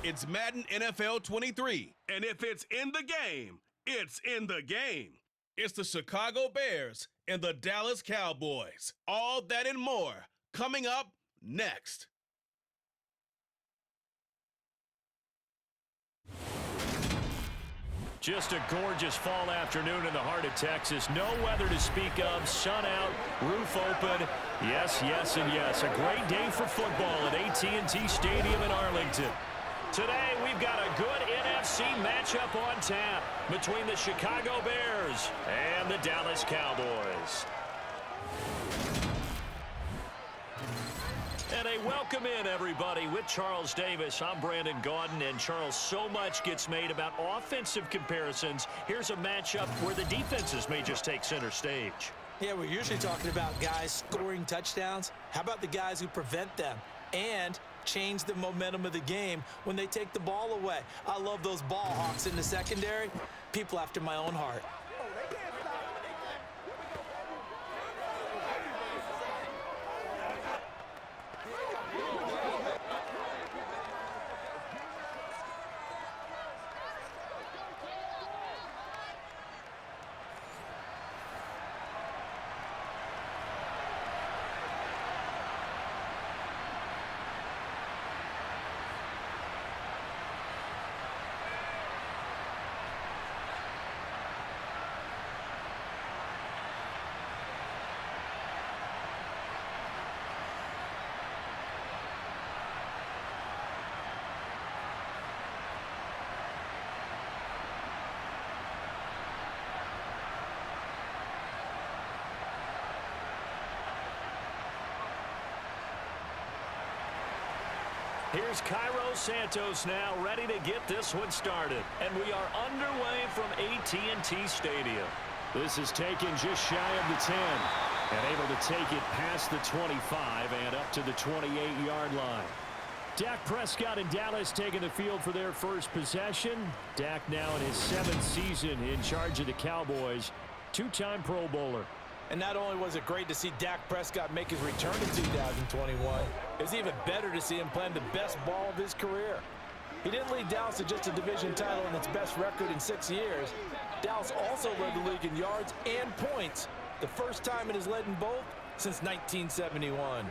It's Madden NFL 23, and if it's in the game, it's in the game. It's the Chicago Bears and the Dallas Cowboys. All that and more coming up next. Just a gorgeous fall afternoon in the heart of Texas. No weather to speak of. Sun out, roof open. Yes, yes, and yes. A great day for football at AT&T Stadium in Arlington. Today, we've got a good NFC matchup on tap between the Chicago Bears and the Dallas Cowboys. And a welcome in, everybody, with Charles Davis. I'm Brandon Gaudin, and Charles, so much gets made about offensive comparisons. Here's a matchup where the defenses may just take center stage. Yeah, we're usually talking about guys scoring touchdowns. How about the guys who prevent them and change the momentum of the game when they take the ball away? I love those ball hawks in the secondary. People after my own heart. Here's Cairo Santos now, ready to get this one started. And we are underway from AT&T Stadium. This is taken just shy of the 10. And able to take it past the 25 and up to the 28-yard line. Dak Prescott and Dallas taking the field for their first possession. Dak now in his 7th season in charge of the Cowboys. Two-time Pro Bowler. And not only was it great to see Dak Prescott make his return in 2021, it's even better to see him playing the best ball of his career. He didn't lead Dallas to just a division title and its best record in 6 years. Dallas also led the league in yards and points, the first time it has led in both since 1971.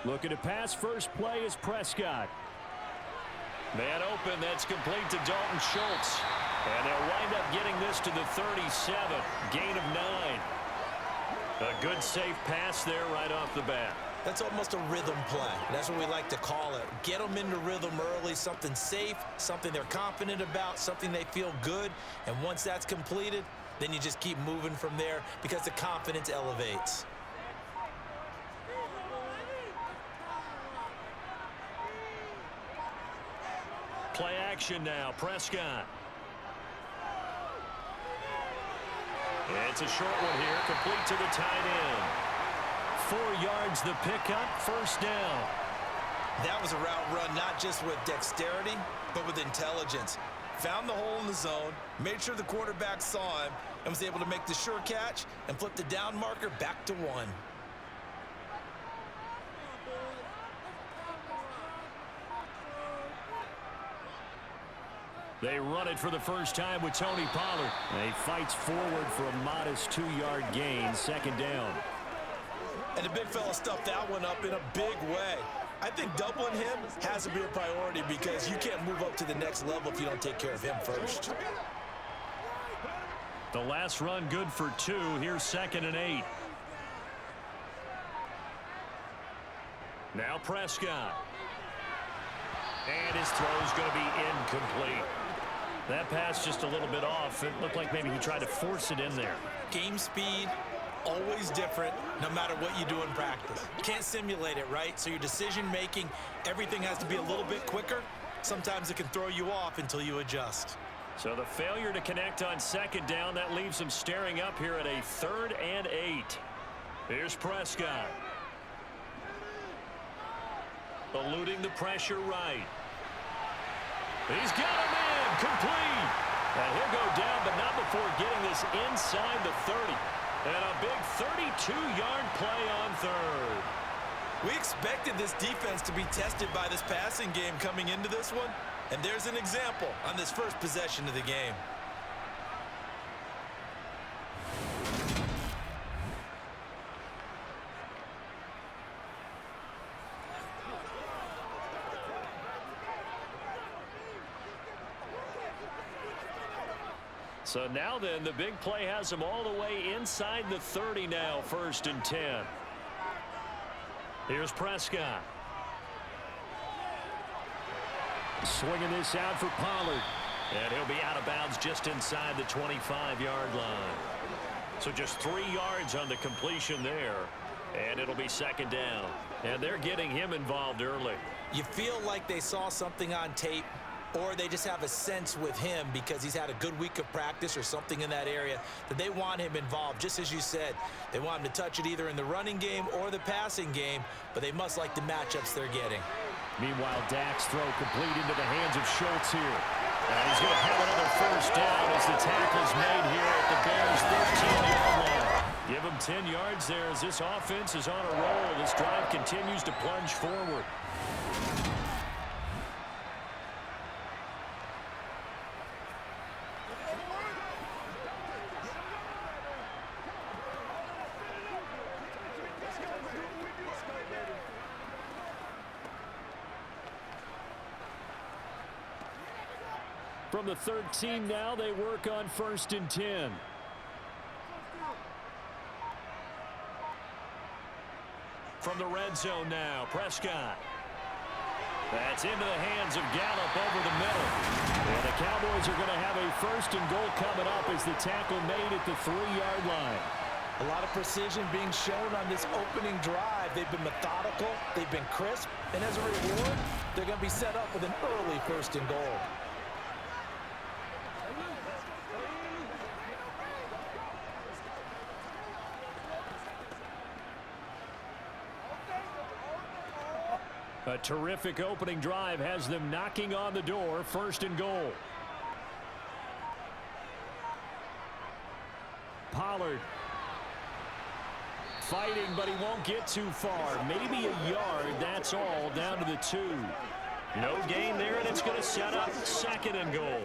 Looking to pass, first play is Prescott. Man open, that's complete to Dalton Schultz. And they'll wind up getting this to the 37, gain of 9. A good safe pass there right off the bat. That's almost a rhythm play. That's what we like to call it. Get them into rhythm early, something safe, something they're confident about, something they feel good. And once that's completed, then you just keep moving from there because the confidence elevates. Play action now, Prescott. It's a short one here, complete to the tight end. 4 yards the pickup, first down. That was a route run not just with dexterity, but with intelligence. Found the hole in the zone, made sure the quarterback saw him, and was able to make the sure catch and flip the down marker back to 1. They run it for the first time with Tony Pollard. And he fights forward for a modest 2-yard gain, second down. And the big fella stuffed that one up in a big way. I think doubling him has to be a priority because you can't move up to the next level if you don't take care of him first. The last run good for 2. Here's 2nd and 8. Now Prescott. And his throw's going to be incomplete. That pass just a little bit off. It looked like maybe he tried to force it in there. Game speed, always different, no matter what you do in practice. You can't simulate it, right? So your decision-making, everything has to be a little bit quicker. Sometimes it can throw you off until you adjust. So the failure to connect on 2nd down, that leaves him staring up here at a 3rd and 8. Here's Prescott. Eluding the pressure right. He's got him in. Complete. And he'll go down, but not before getting this inside the 30. And a big 32-yard play on third. We expected this defense to be tested by this passing game coming into this one. And there's an example on this first possession of the game. So now then, the big play has them all the way inside the 30 now, 1st and 10. Here's Prescott. Swinging this out for Pollard. And he'll be out of bounds just inside the 25-yard line. So just 3 yards on the completion there. And it'll be 2nd down. And they're getting him involved early. You feel like they saw something on tape, or they just have a sense with him because he's had a good week of practice or something in that area that they want him involved. Just as you said, they want him to touch it either in the running game or the passing game, but they must like the matchups they're getting. Meanwhile, Dak's throw complete into the hands of Schultz here. And he's going to have another 1st down as the tackle's made here at the Bears' 13-yard line. Give him 10 yards there as this offense is on a roll. This drive continues to plunge forward. From the 13 now, they work on 1st and 10. From the red zone now, Prescott. That's into the hands of Gallup over the middle. And the Cowboys are going to have a 1st and goal coming up as the tackle made at the 3-yard line. A lot of precision being shown on this opening drive. They've been methodical, they've been crisp, and as a reward, they're going to be set up with an early 1st and goal. A terrific opening drive has them knocking on the door, 1st and goal. Pollard fighting, but he won't get too far. Maybe a yard, that's all, down to the 2. No gain there, and it's going to set up 2nd and goal.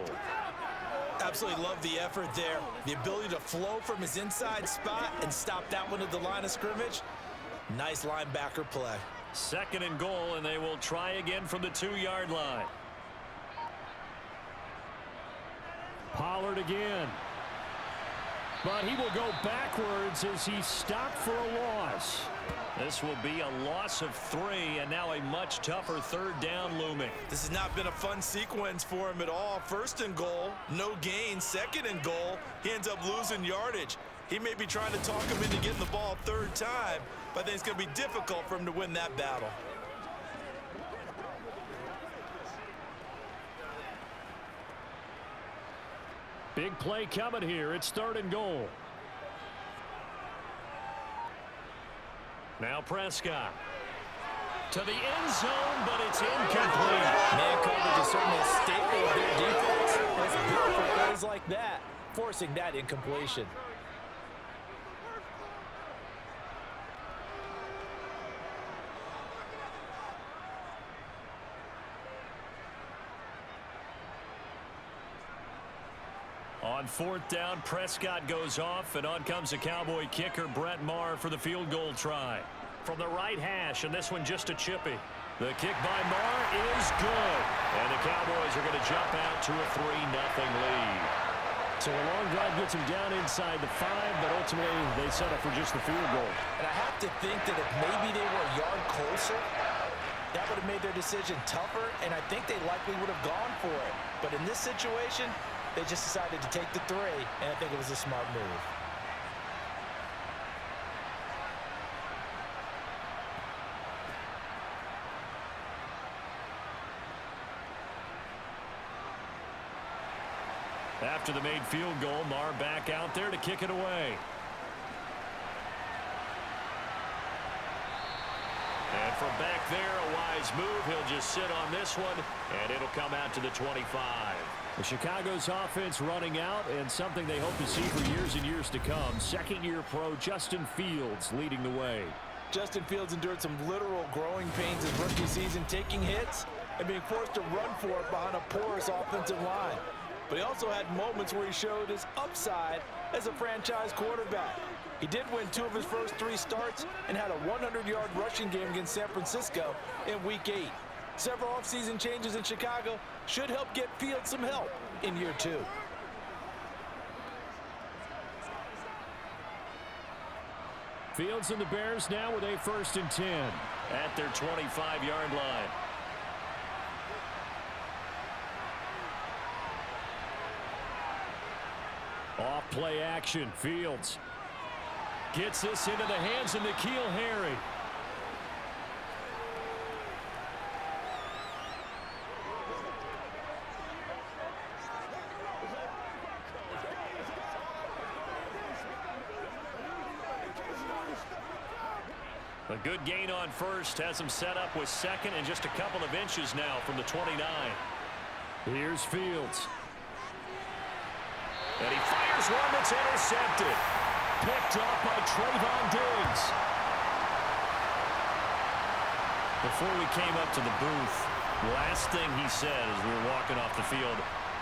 Absolutely love the effort there. The ability to flow from his inside spot and stop that one at the line of scrimmage. Nice linebacker play. 2nd and goal, and they will try again from the 2-yard line. Pollard again. But he will go backwards as he's stopped for a loss. This will be a loss of 3, and now a much tougher 3rd down looming. This has not been a fun sequence for him at all. 1st and goal, no gain. 2nd and goal, he ends up losing yardage. He may be trying to talk him into getting the ball 3rd time, but I think it's going to be difficult for him to win that battle. Big play coming here. It's 3rd and goal. Now Prescott. To the end zone, but it's incomplete. Man coverage is certainly a staple of their defense. That's built for plays like that, forcing that incompletion. On 4th down, Prescott goes off, and on comes the Cowboy kicker, Brett Maher, for the field goal try. From the right hash, and this one just a chippy. The kick by Maher is good. And the Cowboys are going to jump out to a 3-0 lead. So a long drive gets them down inside the 5, but ultimately they settle for just the field goal. And I have to think that if maybe they were a yard closer, that would have made their decision tougher, and I think they likely would have gone for it. But in this situation, they just decided to take the 3, and I think it was a smart move. After the made field goal, Maher back out there to kick it away. And And from back there, a wise move. He'll just sit on this one, and it'll come out to the 25. The Chicago's offense running out, and something they hope to see for years and years to come. Second-year pro Justin Fields leading the way. Justin Fields endured some literal growing pains his rookie season, taking hits and being forced to run for it behind a porous offensive line. But he also had moments where he showed his upside as a franchise quarterback. He did win 2 of his first 3 starts and had a 100-yard rushing game against San Francisco in Week 8. Several offseason changes in Chicago should help get Fields some help in year 2. Fields and the Bears now with a 1st and 10. At their 25-yard line. Off play action. Fields gets this into the hands of N'Keal Harry. A good gain on first has him set up with second and just a couple of inches now from the 29. Here's Fields. And he fires one that's intercepted. Picked off by Trayvon Diggs. Before we came up to the booth, last thing he said as we were walking off the field,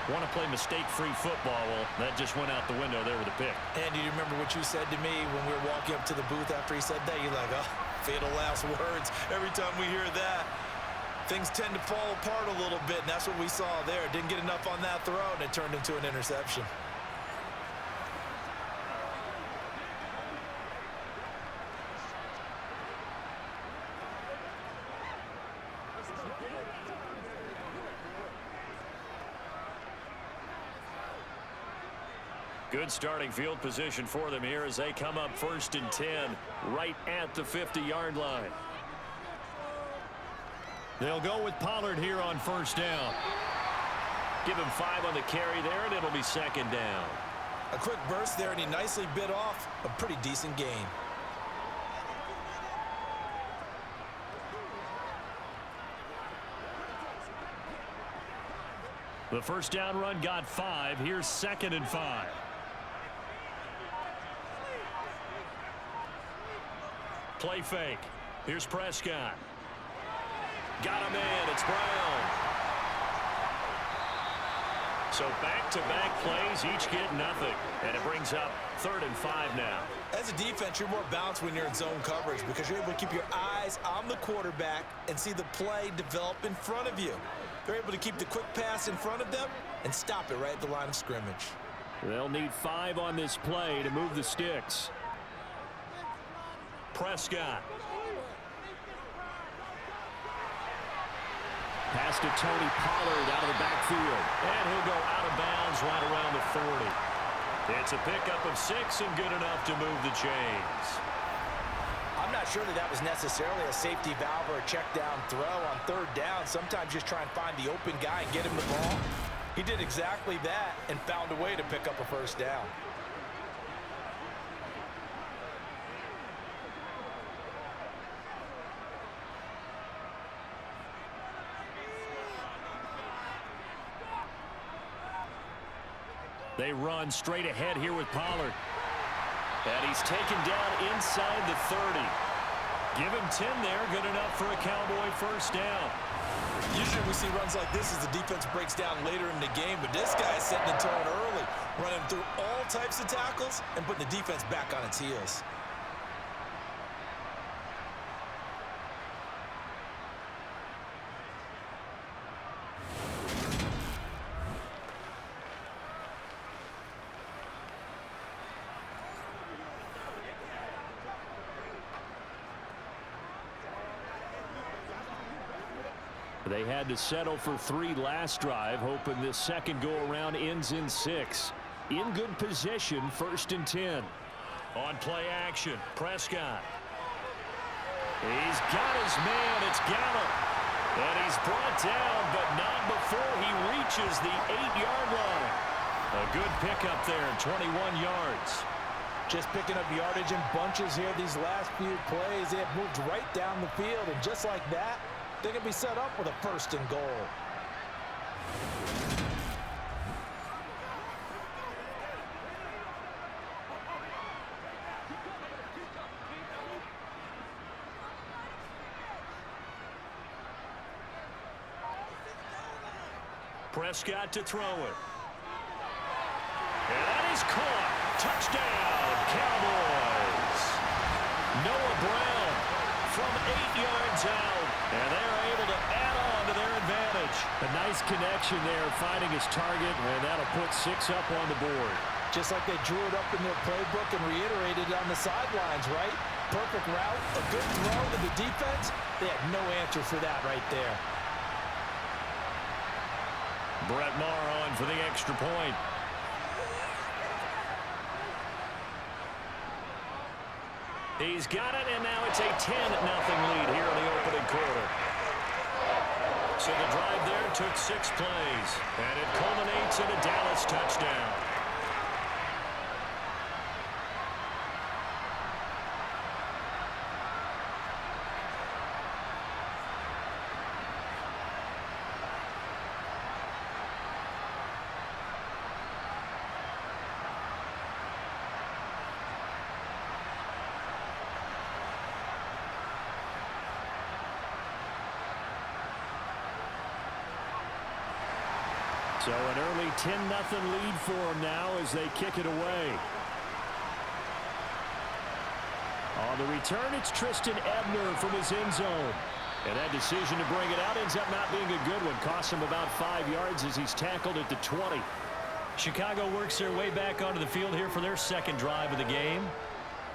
want to play mistake-free football. Well, that just went out the window there with a pick. And do you remember what you said to me when we were walking up to the booth after he said that? You're like, oh, fatal last words. Every time we hear that, things tend to fall apart a little bit, and that's what we saw there. Didn't get enough on that throw, and it turned into an interception. Good starting field position for them here as they come up 1st and 10 right at the 50-yard line. They'll go with Pollard here on 1st down. Give him 5 on the carry there, and it'll be 2nd down. A quick burst there, and he nicely bit off a pretty decent gain. The 1st down run got 5. Here's 2nd and 5. Play fake. Here's Prescott. Got him in. It's Brown. So back-to-back plays, each get nothing. And it brings up 3rd and 5 now. As a defense, you're more balanced when you're in zone coverage because you're able to keep your eyes on the quarterback and see the play develop in front of you. They're able to keep the quick pass in front of them and stop it right at the line of scrimmage. They'll need 5 on this play to move the sticks. Prescott. Pass to Tony Pollard out of the backfield. And he'll go out of bounds right around the 40. It's a pickup of 6 and good enough to move the chains. I'm not sure that was necessarily a safety valve or a check down throw on 3rd down. Sometimes just try and find the open guy and get him the ball. He did exactly that and found a way to pick up a 1st down. They run straight ahead here with Pollard. And he's taken down inside the 30. Give him 10 there. Good enough for a Cowboy 1st down. Usually we see runs like this as the defense breaks down later in the game, but this guy is setting the tone early, running through all types of tackles and putting the defense back on its heels. They had to settle for 3 last drive, hoping this second go-around ends in 6. In good position, 1st and 10. On play action, Prescott. He's got his man. It's Gallup. And he's brought down, but not before he reaches the 8-yard line. A good pickup there, 21 yards. Just picking up yardage in bunches here these last few plays. They have moved right down the field, and just like that, they can be set up with a 1st and goal. Prescott to throw it. And that is caught. Touchdown, Cowboys. Noah Brown from 8 yards out. And they're able to add on to their advantage. A nice connection there, finding his target, and that'll put 6 up on the board. Just like they drew it up in their playbook and reiterated on the sidelines, right? Perfect route, a good throw to the defense. They had no answer for that right there. Brett Maher on for the extra point. He's got it, and now it's a 10-0 lead here in the opening quarter. So the drive there took 6 plays, and it culminates in a Dallas touchdown. So an early 10-0 lead for them now as they kick it away. On the return, it's Tristan Ebner from his end zone. And that decision to bring it out ends up not being a good one. Costs him about 5 yards as he's tackled at the 20. Chicago works their way back onto the field here for their 2nd drive of the game.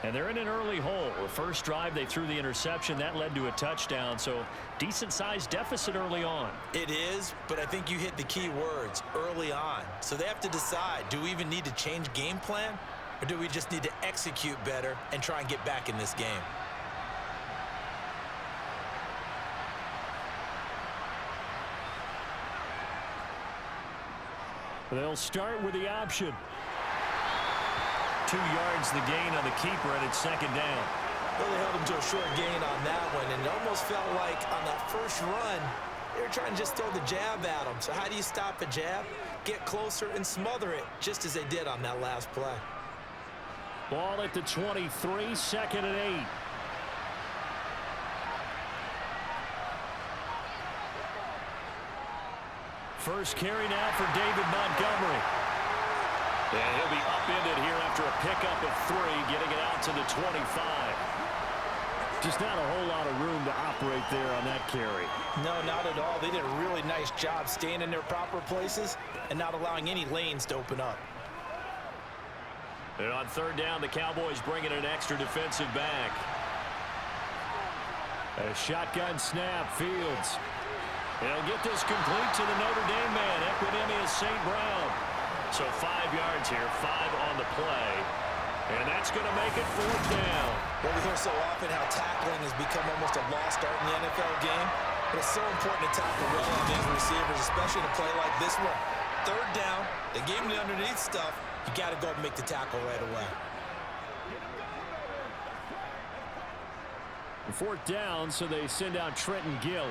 And they're in an early hole. The first drive, they threw the interception. That led to a touchdown. So decent-sized deficit early on. It is, but I think you hit the key words, early on. So they have to decide, do we even need to change game plan? Or do we just need to execute better and try and get back in this game? They'll start with the option. 2 yards the gain on the keeper, and it's 2nd down. Well, they held him to a short gain on that one, and it almost felt like on that first run, they were trying to just throw the jab at him. So how do you stop a jab? Get closer and smother it, just as they did on that last play. Ball at the 23, 2nd and 8. First carry now for David Montgomery. And he'll be upended here after a pickup of 3, getting it out to the 25. Just not a whole lot of room to operate there on that carry. No, not at all. They did a really nice job staying in their proper places and not allowing any lanes to open up. And on 3rd down, the Cowboys bring in an extra defensive back. A shotgun snap, Fields. He'll get this complete to the Notre Dame man, Equinemius St. Brown. So 5 yards here, 5 on the play. And that's going to make it 4th down. Well, we hear so often how tackling has become almost a lost art in the NFL game. But it's so important to tackle well on these receivers, especially in a play like this one. 3rd down, they gave him the underneath stuff. You got to go and make the tackle right away. 4th down, so they send out Trenton Gill.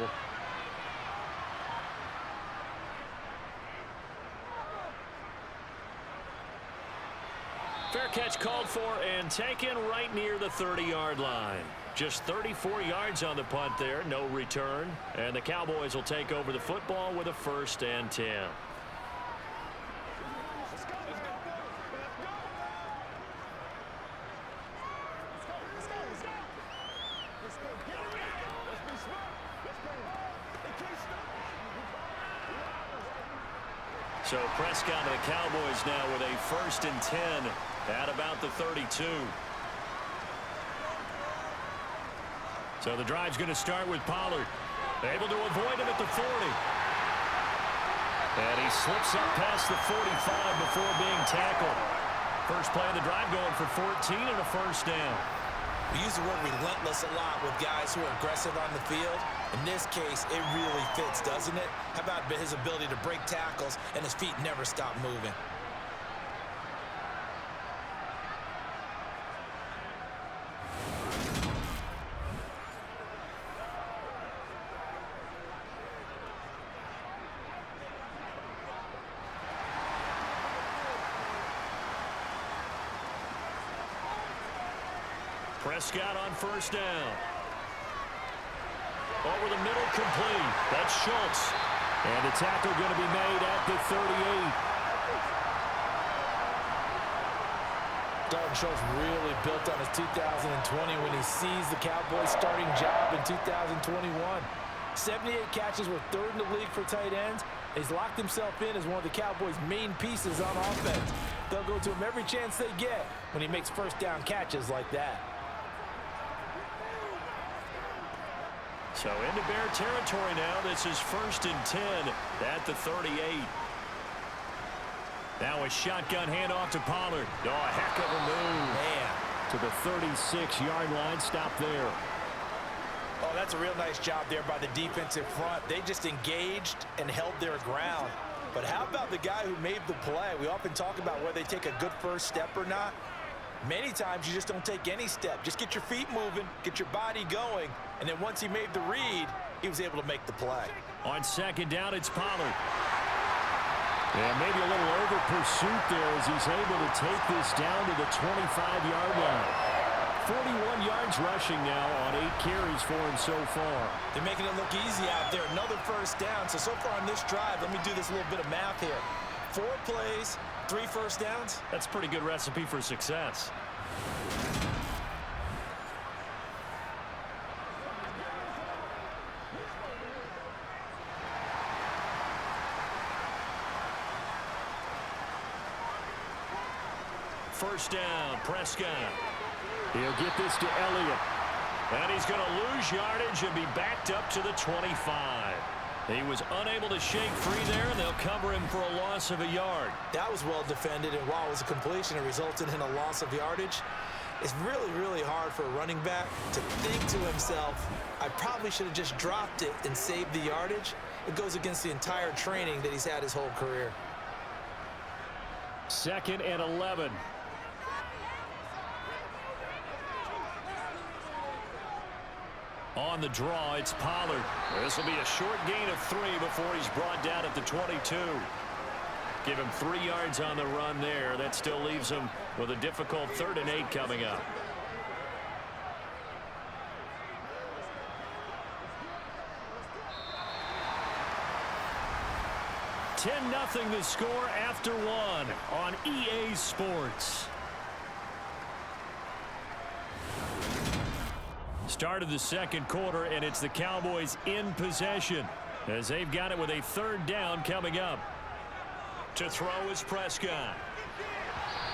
Fair catch called for and taken right near the 30-yard line. Just 34 yards on the punt there, no return. And the Cowboys will take over the football with a 1st and 10. So Prescott and the Cowboys now with a 1st and 10 at about the 32. So the drive's going to start with Pollard. Able to avoid him at the 40. And he slips up past the 45 before being tackled. First play of the drive going for 14 and a 1st down. We use the word relentless a lot with guys who are aggressive on the field. In this case, it really fits, doesn't it? How about his ability to break tackles and his feet never stop moving? Prescott on first down. Over the middle, complete. That's Schultz. And the tackle going to be made at the 38. Dalton Schultz really built on his 2020 when he seized the Cowboys' starting job in 2021. 78 catches were third in the league for tight ends. He's locked himself in as one of the Cowboys' main pieces on offense. They'll go to him every chance they get when he makes first down catches like that. So into Bear territory now. This is 1st and 10 at the 38. Now a shotgun handoff to Pollard. Oh, a heck of a move. Man. To the 36-yard line. Stop there. Oh, that's a real nice job there by the defensive front. They just engaged and held their ground. But how about the guy who made the play? We often talk about whether they take a good first step or not. Many times you just don't take any step. Just get your feet moving, get your body going, and then once he made the read, he was able to make the play. On second down, it's Pollard. And maybe a little over pursuit there as he's able to take this down to the 25-yard line. 41 yards rushing now on 8 carries for him so far. They're making it look easy out there. Another first down. So far on this drive, let me do this little bit of math here. 4 plays, 3 first downs. That's a pretty good recipe for success. First down, Prescott. He'll get this to Elliott. And he's going to lose yardage and be backed up to the 25. He was unable to shake free there, and they'll cover him for a loss of a yard. That was well defended, and while it was a completion, it resulted in a loss of yardage. It's really, really hard for a running back to think to himself, I probably should have just dropped it and saved the yardage. It goes against the entire training that he's had his whole career. 2nd and 11. On the draw, it's Pollard. This will be a short gain of 3 before he's brought down at the 22. Give him 3 yards on the run there. That still leaves him with a difficult 3rd and 8 coming up. $10-0 the score after 1 on EA Sports. Start of the second quarter, and it's the Cowboys in possession as they've got it with a 3rd down coming up. To throw is Prescott.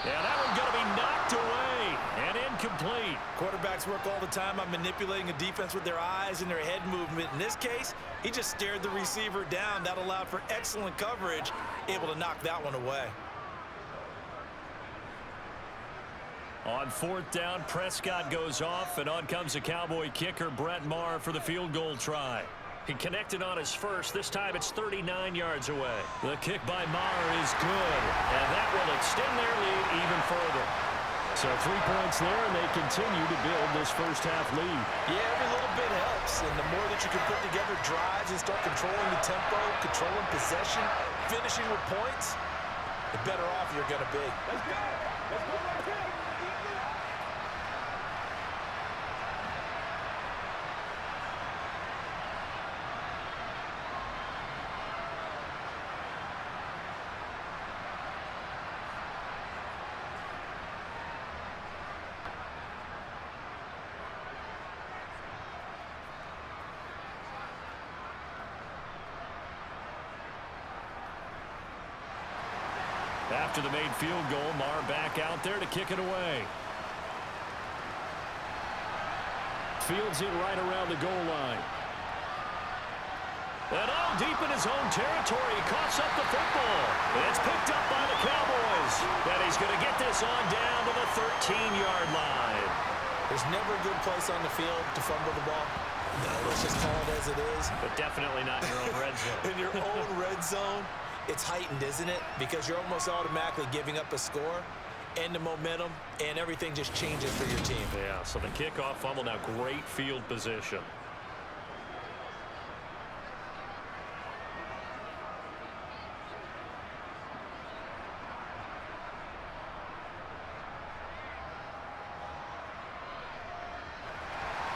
And that one's going to be knocked away and incomplete. Quarterbacks work all the time on manipulating a defense with their eyes and their head movement. In this case, he just stared the receiver down. That allowed for excellent coverage, able to knock that one away. On 4th down, Prescott goes off, and on comes the Cowboy kicker, Brett Maher, for the field goal try. He connected on his first. This time it's 39 yards away. The kick by Maher is good, and that will extend their lead even further. So 3 points there, and they continue to build this first-half lead. Yeah, every little bit helps, and the more that you can put together drives and start controlling the tempo, controlling possession, finishing with points, the better off you're going to be. Let's go. Let's go. After the made field goal, Maher back out there to kick it away. Fields it right around the goal line. And all deep in his own territory, he coughs up the football. And it's picked up by the Cowboys. And he's going to get this on down to the 13-yard line. There's never a good place on the field to fumble the ball. No, let's just call it as it is. But definitely not in your own red zone. In your own red zone, it's heightened, isn't it? Because you're almost automatically giving up a score and the momentum, and everything just changes for your team. Yeah, so the kickoff fumble, now great field position.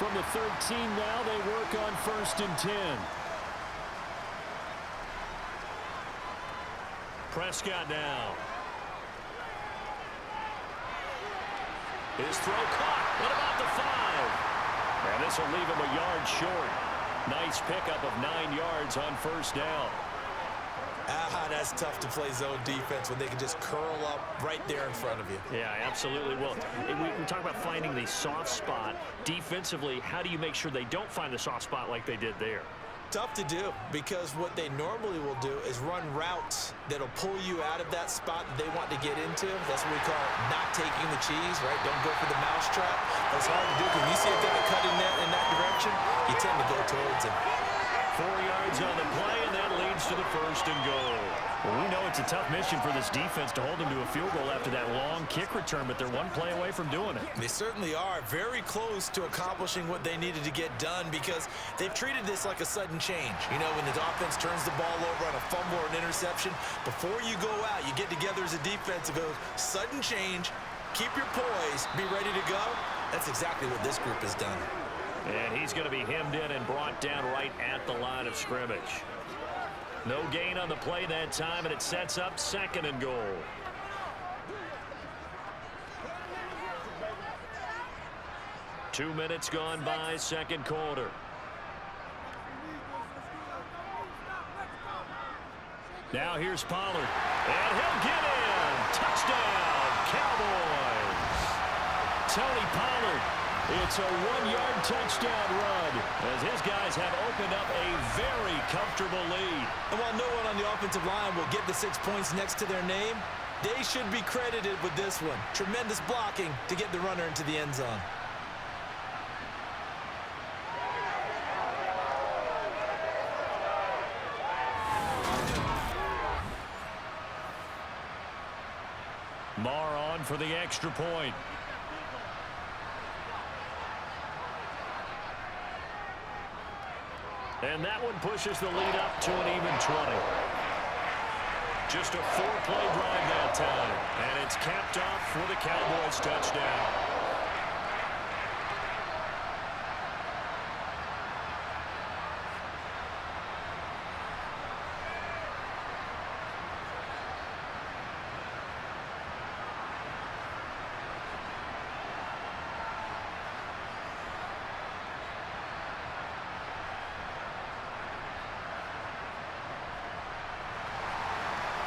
from the 13 now. They work on 1st and 10. Prescott now. His throw caught. What about the 5? And this will leave him a yard short. Nice pickup of 9 yards on 1st down. That's tough to play zone defense when they can just curl up right there in front of you. Yeah, absolutely. Well, we talk about finding the soft spot. Defensively, how do you make sure they don't find the soft spot like they did there? Tough to do, because what they normally will do is run routes that'll pull you out of that spot that they want to get into. That's what we call not taking the cheese, right? Don't go for the mousetrap. That's hard to do, because when you see a guy cutting in that direction, you tend to go towards him. 4 yards on the play, and that leads to the 1st and goal. Well, we know it's a tough mission for this defense to hold them to a field goal after that long kick return, but they're one play away from doing it. They certainly are very close to accomplishing what they needed to get done, because they've treated this like a sudden change. You know, when the offense turns the ball over on a fumble or an interception, before you go out, you get together as a defense and go, sudden change, keep your poise, be ready to go. That's exactly what this group has done. And he's going to be hemmed in and brought down right at the line of scrimmage. No gain on the play that time, and it sets up 2nd and goal. Two minutes gone by, 2nd quarter. Now here's Pollard, and he'll get in. Touchdown, Cowboys. Tony Pollard. It's a 1-yard touchdown run as his guys have opened up a very comfortable lead. And while no one on the offensive line will get the 6 points next to their name, they should be credited with this one. Tremendous blocking to get the runner into the end zone. Marr on for the extra point. And that one pushes the lead up to an even 20. Just a 4-play drive that time. And it's capped off for the Cowboys touchdown.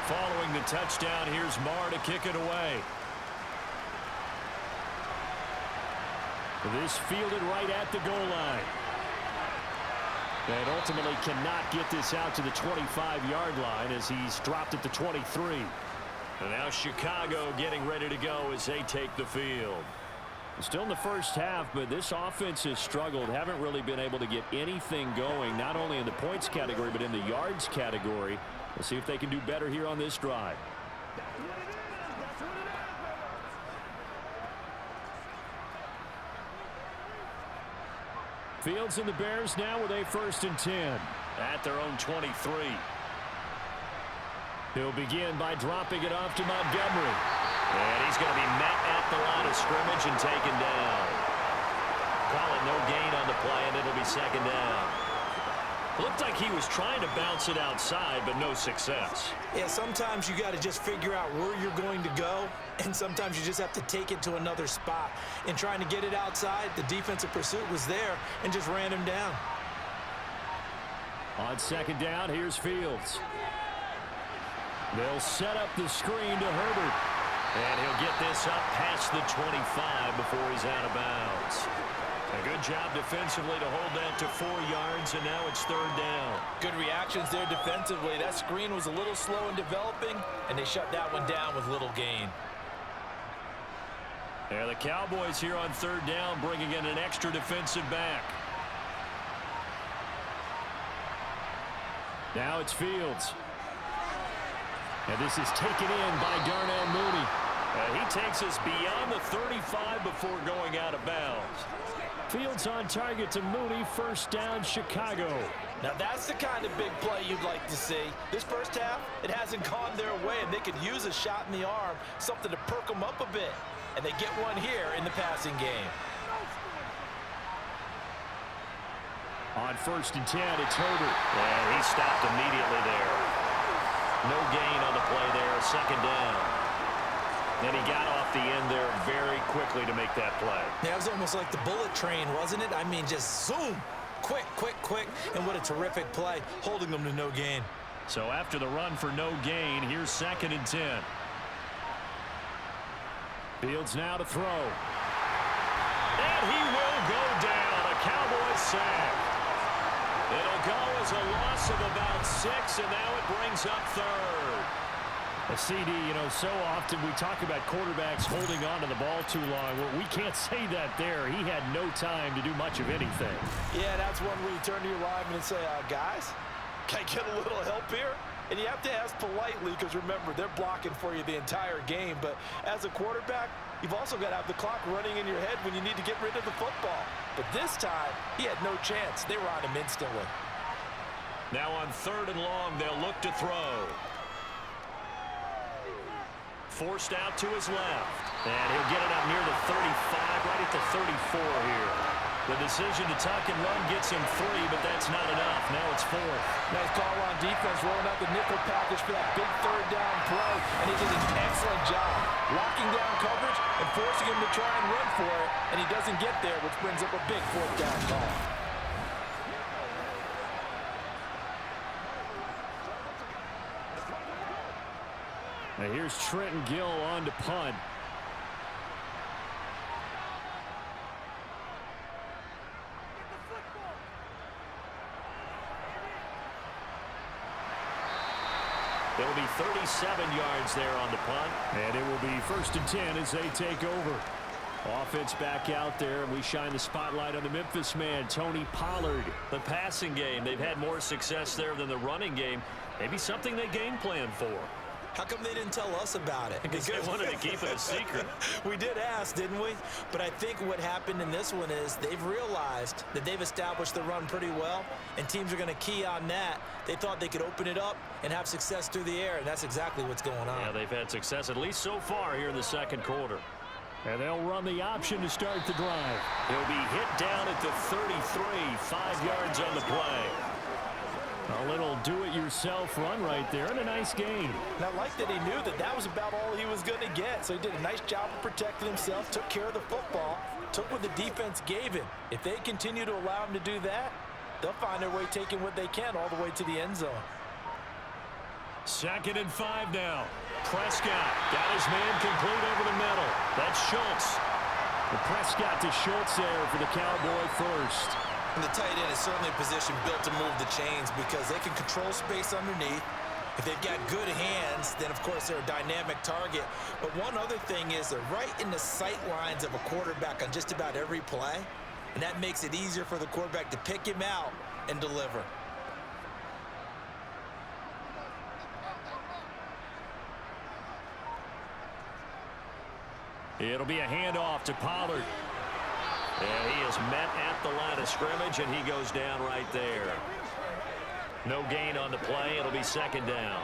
Following the touchdown, here's Marr to kick it away. This fielded right at the goal line. And ultimately cannot get this out to the 25-yard line as he's dropped at the 23. And now Chicago getting ready to go as they take the field. Still in the first half, but this offense has struggled. Haven't really been able to get anything going, not only in the points category, but in the yards category. We'll see if they can do better here on this drive. Fields and the Bears now with a 1st and 10 at their own 23. He'll begin by dropping it off to Montgomery. And he's going to be met at the line of scrimmage and taken down. Call it no gain on the play, and it'll be 2nd down. Looked like he was trying to bounce it outside, but no success. Yeah, sometimes you got to just figure out where you're going to go, and sometimes you just have to take it to another spot. In trying to get it outside, the defensive pursuit was there and just ran him down. On 2nd down, here's Fields. They'll set up the screen to Herbert. And he'll get this up past the 25 before he's out of bounds. A good job defensively to hold that to 4 yards, and now it's 3rd down. Good reactions there defensively. That screen was a little slow in developing, and they shut that one down with little gain. Yeah, the Cowboys here on 3rd down bringing in an extra defensive back. Now it's Fields. And this is taken in by Darnell Mooney. He takes us beyond the 35 before going out of bounds. Fields on target to Mooney. 1st down, Chicago. Now that's the kind of big play you'd like to see. This first half, it hasn't gone their way, and they could use a shot in the arm, something to perk them up a bit. And they get one here in the passing game. On 1st and 10, it's Herbert. And he stopped immediately there. No gain on the play there, second down. And he got off the end there very quickly to make that play. Yeah, it was almost like the bullet train, wasn't it? I mean, just zoom. Quick, quick, quick. And what a terrific play, holding them to no gain. So after the run for no gain, here's 2nd and 10. Fields now to throw. And he will go down. A Cowboys sack. It'll go as a loss of about 6, and now it brings up 3rd. A CD, you know, so often we talk about quarterbacks holding on to the ball too long. Well, we can't say that there. He had no time to do much of anything. Yeah, that's one where you turn to your lineman and say, guys, can I get a little help here? And you have to ask politely because, remember, they're blocking for you the entire game. But as a quarterback, you've also got to have the clock running in your head when you need to get rid of the football. But this time, he had no chance. They were on him instantly. Now on 3rd and long, they'll look to throw. Forced out to his left. And he'll get it up near the 35, right at the 34 here. The decision to tuck and run gets him 3, but that's not enough. Now it's 4th. Nice call on defense, rolling out the nickel package for that big 3rd down play. And he did an excellent job locking down coverage and forcing him to try and run for it. And he doesn't get there, which brings up a big 4th down call. Now here's Trenton Gill on to punt. It'll be 37 yards there on the punt. And it will be 1st and 10 as they take over. Offense back out there, and we shine the spotlight on the Memphis man, Tony Pollard. The passing game, they've had more success there than the running game. Maybe something they game plan for. How come they didn't tell us about it? Because they wanted to keep it a secret. We did ask, didn't we? But I think what happened in this one is they've realized that they've established the run pretty well, and teams are going to key on that. They thought they could open it up and have success through the air, and that's exactly what's going on. Yeah, they've had success, at least so far here in the 2nd quarter. And they'll run the option to start the drive. He'll be hit down at the 33, 5 yards on the play. A little do-it-yourself run right there, and a nice gain. And I like that he knew that that was about all he was going to get. So he did a nice job of protecting himself, took care of the football, took what the defense gave him. If they continue to allow him to do that, they'll find their way taking what they can all the way to the end zone. 2nd and 5 now. Prescott got his man complete over the middle. That's Schultz. The Prescott to Schultz there for the Cowboy first. And the tight end is certainly a position built to move the chains because they can control space underneath. If they've got good hands, then of course they're a dynamic target. But one other thing is they're right in the sight lines of a quarterback on just about every play. And that makes it easier for the quarterback to pick him out and deliver. It'll be a handoff to Pollard. And he is met at the line of scrimmage, and he goes down right there. No gain on the play. It'll be 2nd down.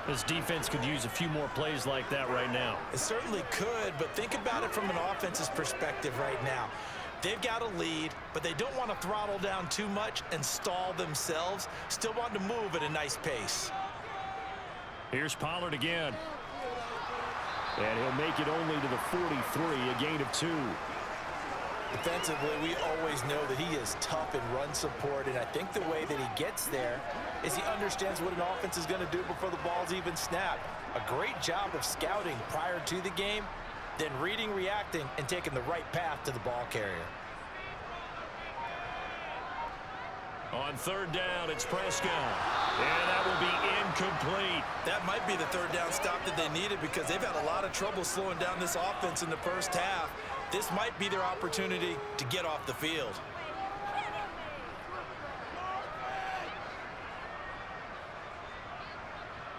This defense could use a few more plays like that right now. It certainly could, but think about it from an offense's perspective right now. They've got a lead, but they don't want to throttle down too much and stall themselves. Still want to move at a nice pace. Here's Pollard again. And he'll make it only to the 43, a gain of 2. Defensively, we always know that he is tough in run support, and I think the way that he gets there is he understands what an offense is going to do before the ball's even snapped. A great job of scouting prior to the game, then reading, reacting, and taking the right path to the ball carrier. On 3rd down, it's Prescott. And that will be incomplete. That might be the 3rd down stop that they needed because they've had a lot of trouble slowing down this offense in the first half. This might be their opportunity to get off the field.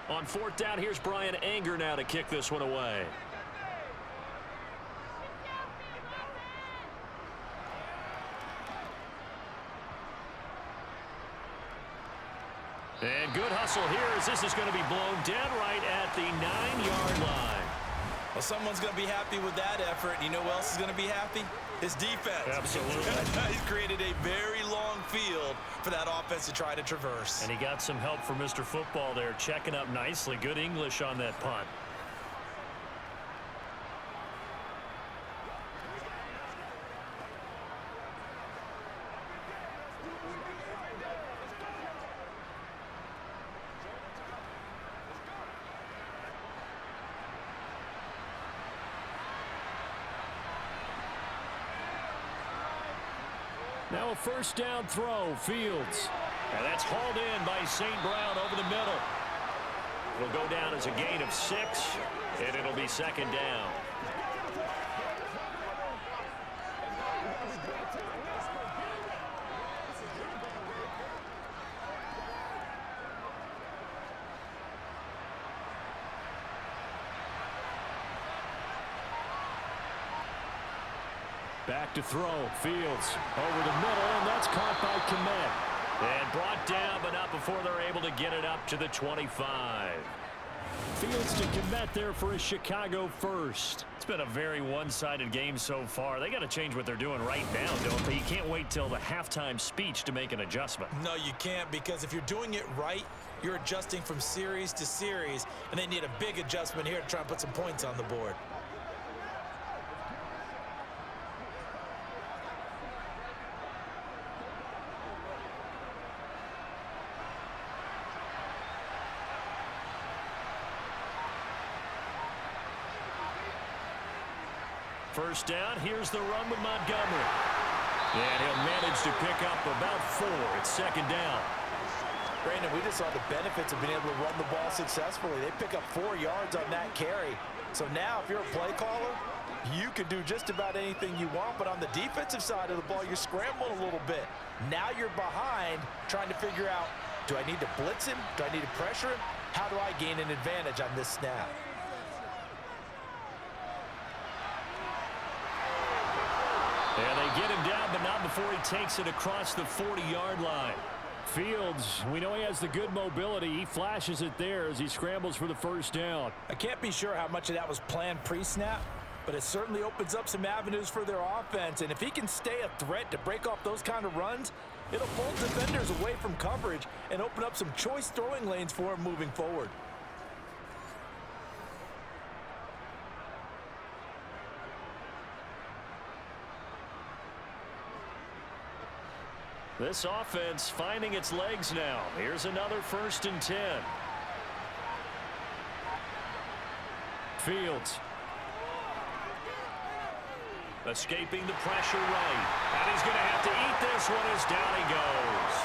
On 4th down, here's Brian Anger now to kick this one away. And good hustle here as this is going to be blown dead right at the 9-yard line. Well, someone's going to be happy with that effort. You know who else is going to be happy? His defense. Absolutely. He's created a very long field for that offense to try to traverse. And he got some help from Mr. Football there, checking up nicely. Good English on that punt. Now a first down throw, Fields. And that's hauled in by St. Brown over the middle. It'll go down as a gain of 6, and it'll be second down. Back to throw, Fields over the middle, and that's caught by Kmet. And brought down, but not before they're able to get it up to the 25. Fields to Kmet there for a Chicago first. It's been a very one-sided game so far. They got to change what they're doing right now, don't they? You can't wait till the halftime speech to make an adjustment. No, you can't, because if you're doing it right, you're adjusting from series to series, and they need a big adjustment here to try and put some points on the board. First down, here's the run with Montgomery. And he'll manage to pick up about 4. It's second down. Brandon, we just saw the benefits of being able to run the ball successfully. They pick up 4 yards on that carry. So now if you're a play caller, you can do just about anything you want. But on the defensive side of the ball, you're scrambling a little bit. Now you're behind trying to figure out, do I need to blitz him? Do I need to pressure him? How do I gain an advantage on this snap? And they get him down, but not before he takes it across the 40-yard line. Fields, we know he has the good mobility. He flashes it there as he scrambles for the first down. I can't be sure how much of that was planned pre-snap, but it certainly opens up some avenues for their offense. And if he can stay a threat to break off those kind of runs, it'll pull defenders away from coverage and open up some choice throwing lanes for him moving forward. This offense finding its legs now. Here's another 1st and 10. Fields. Escaping the pressure right. And he's going to have to eat this one as down he goes.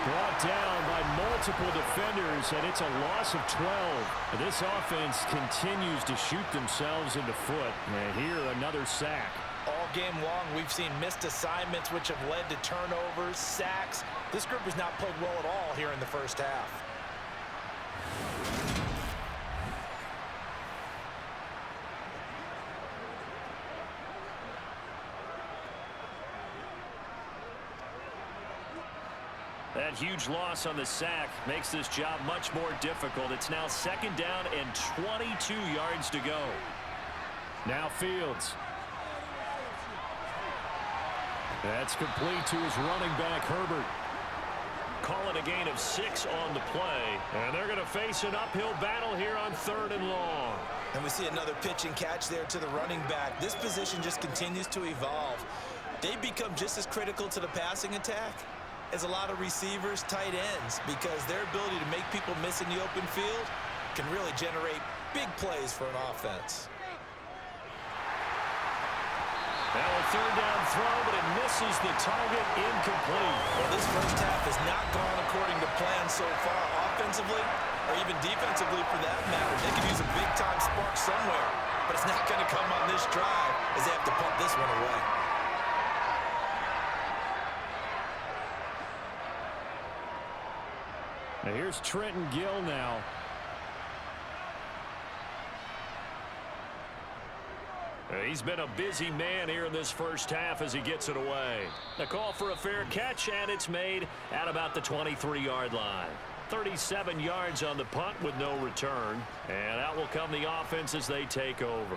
Brought down by multiple defenders, and it's a loss of 12. This offense continues to shoot themselves in the foot. And here, another sack. All game long, we've seen missed assignments, which have led to turnovers, sacks. This group has not played well at all here in the first half. That huge loss on the sack makes this job much more difficult. It's now second down and 22 yards to go. Now Fields. That's complete to his running back, Herbert. Call it a gain of 6 on the play. And they're going to face an uphill battle here on 3rd and long. And we see another pitch and catch there to the running back. This position just continues to evolve. They become just as critical to the passing attack as a lot of receivers, tight ends, because their ability to make people miss in the open field can really generate big plays for an offense. Now a 3rd down throw, but it misses the target, incomplete. Well, this first half has not gone according to plan so far, offensively or even defensively for that matter. They could use a big-time spark somewhere, but it's not going to come on this drive as they have to pump this one away. Now here's Trenton Gill now. He's been a busy man here in this first half as he gets it away. A call for a fair catch, and it's made at about the 23-yard line. 37 yards on the punt with no return. And out will come the offense as they take over.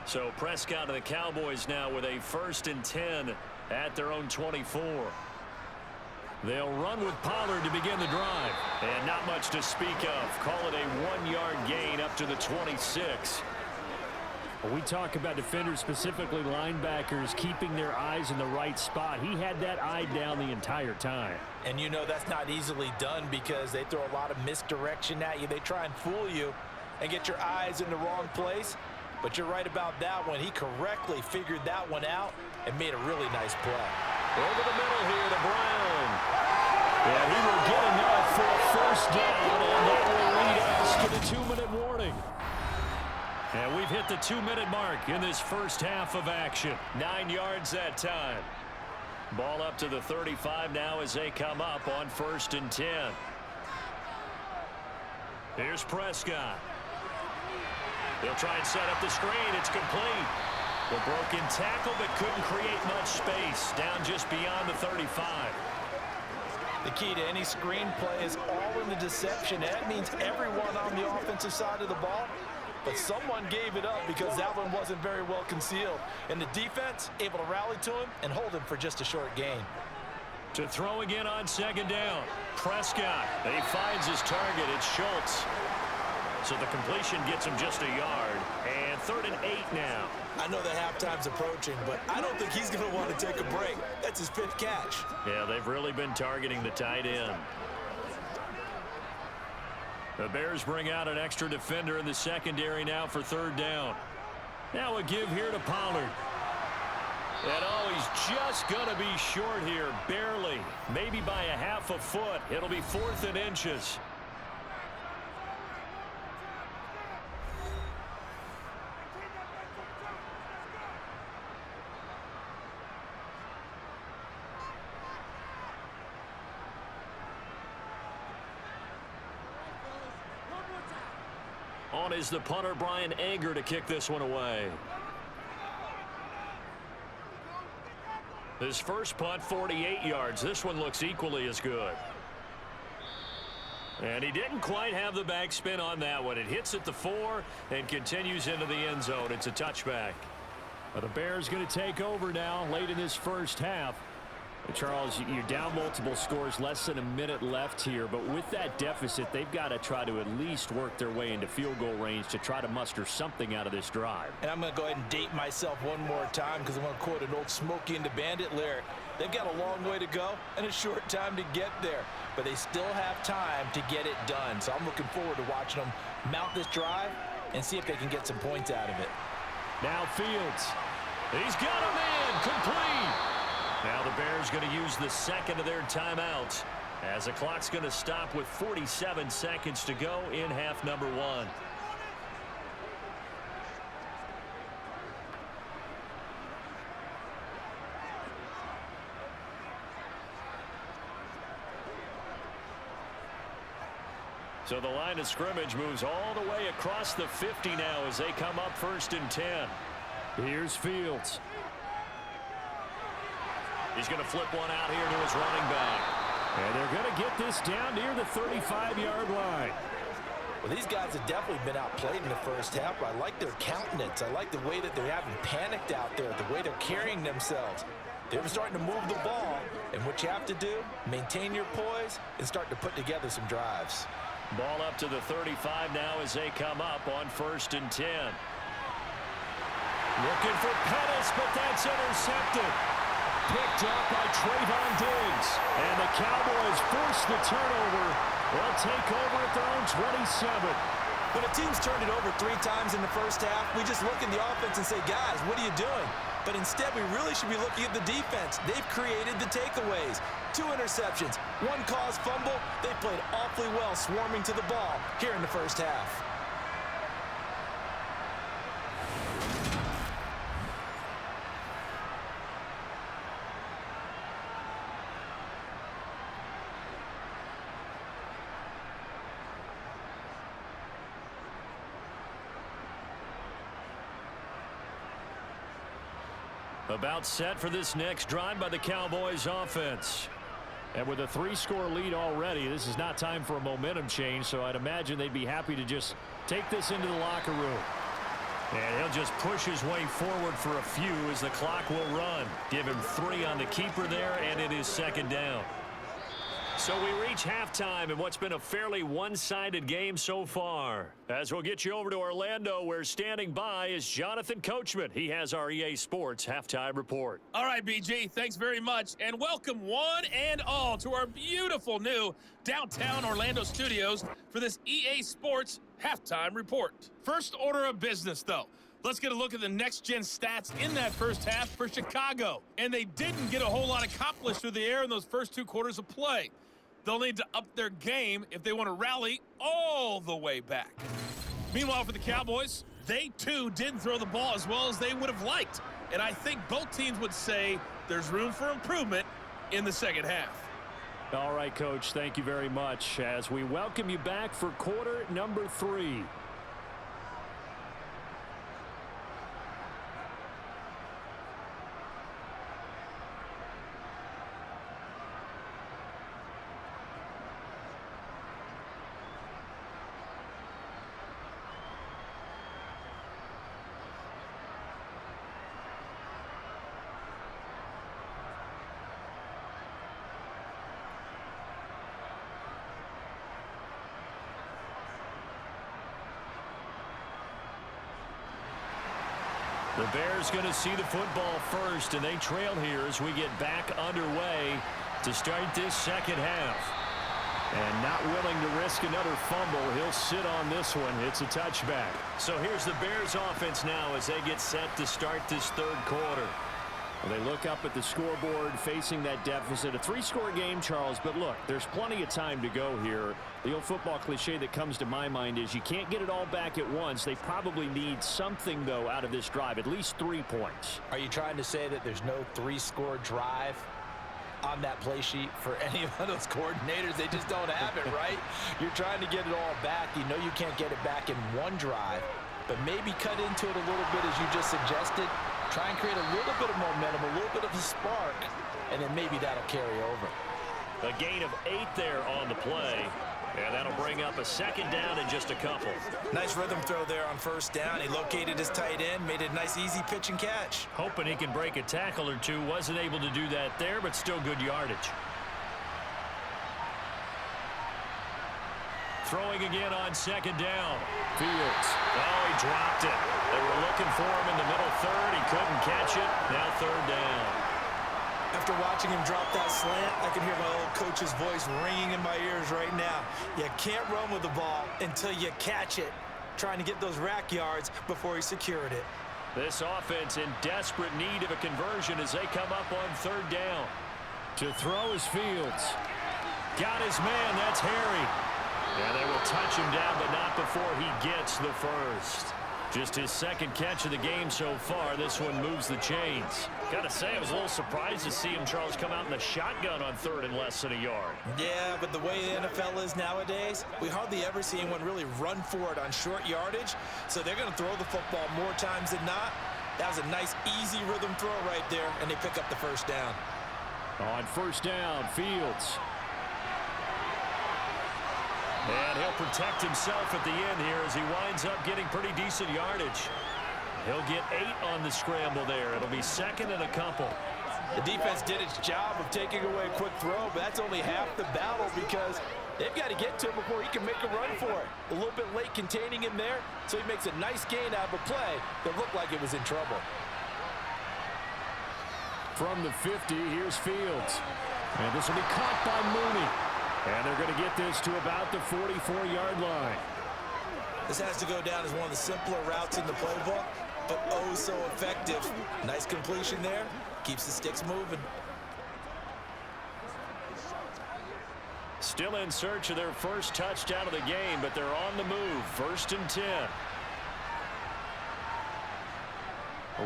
So Prescott and the Cowboys now with a 1st and 10 at their own 24. They'll run with Pollard to begin the drive. And not much to speak of. Call it a 1-yard gain up to the 26. We talk about defenders, specifically linebackers, keeping their eyes in the right spot. He had that eye down the entire time. And you know that's not easily done because they throw a lot of misdirection at you. They try and fool you and get your eyes in the wrong place. But you're right about that one. He correctly figured that one out and made a really nice play. Over the middle here to Brown. And he will get enough for a 1st down, and that will lead us to the 2-minute warning. And we've hit the 2-minute mark in this first half of action. 9 yards that time. Ball up to the 35 now as they come up on 1st and 10. Here's Prescott. They'll try and set up the screen. It's complete. The broken tackle, but couldn't create much space. Down just beyond the 35. The key to any screen play is all in the deception. That means everyone on the offensive side of the ball. But someone gave it up because that one wasn't very well concealed. And the defense able to rally to him and hold him for just a short gain. To throw again on 2nd down. Prescott. He finds his target. It's Schultz. So the completion gets him just a yard. And 3rd and 8 now. I know the halftime's approaching, but I don't think he's going to want to take a break. That's his 5th catch. Yeah, they've really been targeting the tight end. The Bears bring out an extra defender in the secondary now for 3rd down. Now a give here to Pollard. And oh, he's just going to be short here, barely. Maybe by a half a foot. It'll be 4th and inches. On is the punter, Brian Anger, to kick this one away. His first punt, 48 yards. This one looks equally as good. And he didn't quite have the backspin on that one. It hits at the 4 and continues into the end zone. It's a touchback. Well, the Bears going to take over now late in this first half. Charles, you're down multiple scores, less than a minute left here, but with that deficit, they've got to try to at least work their way into field goal range to try to muster something out of this drive. And I'm going to go ahead and date myself one more time because I'm going to quote an old Smokey and the Bandit lyric. They've got a long way to go and a short time to get there, but they still have time to get it done. So I'm looking forward to watching them mount this drive and see if they can get some points out of it. Now Fields. He's got a man complete. Now the Bears going to use the 2nd of their timeouts as the clock's going to stop with 47 seconds to go in half number 1. So the line of scrimmage moves all the way across the 50 now as they come up 1st and 10. Here's Fields. He's going to flip one out here to his running back. And they're going to get this down near the 35-yard line. Well, these guys have definitely been outplayed in the first half, but I like their countenance. I like the way that they're having panicked out there, the way they're carrying themselves. They're starting to move the ball, and what you have to do, maintain your poise and start to put together some drives. Ball up to the 35 now as they come up on 1st and 10. Looking for Pettis, but that's intercepted. Picked up by Trayvon Diggs. And the Cowboys force the turnover. They'll take over at their own 27. When a team's turned it over 3 times in the first half, we just look at the offense and say, guys, what are you doing? But instead, we really should be looking at the defense. They've created the takeaways. 2 interceptions, 1 caused fumble. They played awfully well swarming to the ball here in the first half. About set for this next drive by the Cowboys offense. And with a 3-score lead already, this is not time for a momentum change, so I'd imagine they'd be happy to just take this into the locker room. And he'll just push his way forward for a few as the clock will run. Give him 3 on the keeper there, and it is second down. So we reach halftime in what's been a fairly one-sided game so far. As we'll get you over to Orlando, where standing by is Jonathan Coachman. He has our EA Sports halftime report. All right, BG, thanks very much. And welcome one and all to our beautiful new downtown Orlando studios for this EA Sports halftime report. First order of business, though. Let's get a look at the next-gen stats in that first half for Chicago. And they didn't get a whole lot accomplished through the air in those first 2 quarters of play. They'll need to up their game if they want to rally all the way back. Meanwhile, for the Cowboys, they too didn't throw the ball as well as they would have liked. And I think both teams would say there's room for improvement in the second half. All right, Coach, thank you very much as we welcome you back for quarter number 3. The Bears going to see the football first, and they trail here as we get back underway to start this second half. And not willing to risk another fumble, he'll sit on this one. It's a touchback. So here's the Bears offense now as they get set to start this third quarter. Well, they look up at the scoreboard facing that deficit. A 3-score game, Charles, but look, there's plenty of time to go here. The old football cliche that comes to my mind is you can't get it all back at once. They probably need something, though, out of this drive, at least 3 points. Are you trying to say that there's no 3-score drive on that play sheet for any of those coordinators? They just don't have it, right? You're trying to get it all back. You know you can't get it back in one drive, but maybe cut into it a little bit as you just suggested. Try and create a little bit of momentum, a little bit of a spark, and then maybe that'll carry over. A gain of 8 there on the play, and that'll bring up a second down in just a couple. Nice rhythm throw there on first down. He located his tight end, made it a nice easy pitch and catch. Hoping he can break a tackle or two. Wasn't able to do that there, but still good yardage. Throwing again on second down. Fields. Oh, he dropped it. They were looking for him in the middle third. He couldn't catch it. Now third down. After watching him drop that slant, I can hear my old coach's voice ringing in my ears right now. You can't run with the ball until you catch it. Trying to get those rack yards before he secured it. This offense in desperate need of a conversion as they come up on third down. To throw is Fields. Got his man. That's Harry. Yeah, they will touch him down, but not before he gets the first. Just his second catch of the game so far. This one moves the chains. Got to say, I was a little surprised to see him, Charles, come out in the shotgun on third and less than a yard. Yeah, but the way the NFL is nowadays, we hardly ever see anyone really run for it on short yardage. So they're going to throw the football more times than not. That was a nice, easy rhythm throw right there, and they pick up the first down. On first down, Fields. And he'll protect himself at the end here as he winds up getting pretty decent yardage. He'll get 8 on the scramble there. It'll be second and a couple. The defense did its job of taking away a quick throw, but that's only half the battle because they've got to get to him before he can make a run for it. A little bit late containing him there, so he makes a nice gain out of a play that looked like it was in trouble. From the 50, here's Fields. And this will be caught by Mooney. And they're going to get this to about the 44-yard line. This has to go down as one of the simpler routes in the playbook, but oh so effective. Nice completion there. Keeps the sticks moving. Still in search of their first touchdown of the game, but they're on the move. First and 10.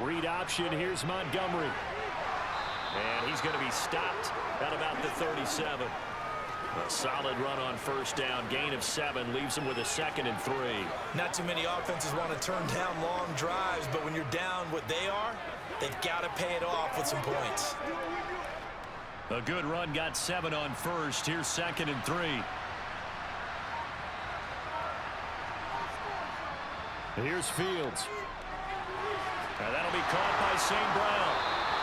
Read option. Here's Montgomery. And he's going to be stopped at about the 37. A solid run on first down. Gain of 7 leaves them with a 2nd and 3. Not too many offenses want to turn down long drives, but when you're down what they are, they've got to pay it off with some points. A good run got 7 on first. Here's 2nd and 3. Here's Fields. And that'll be caught by St. Brown.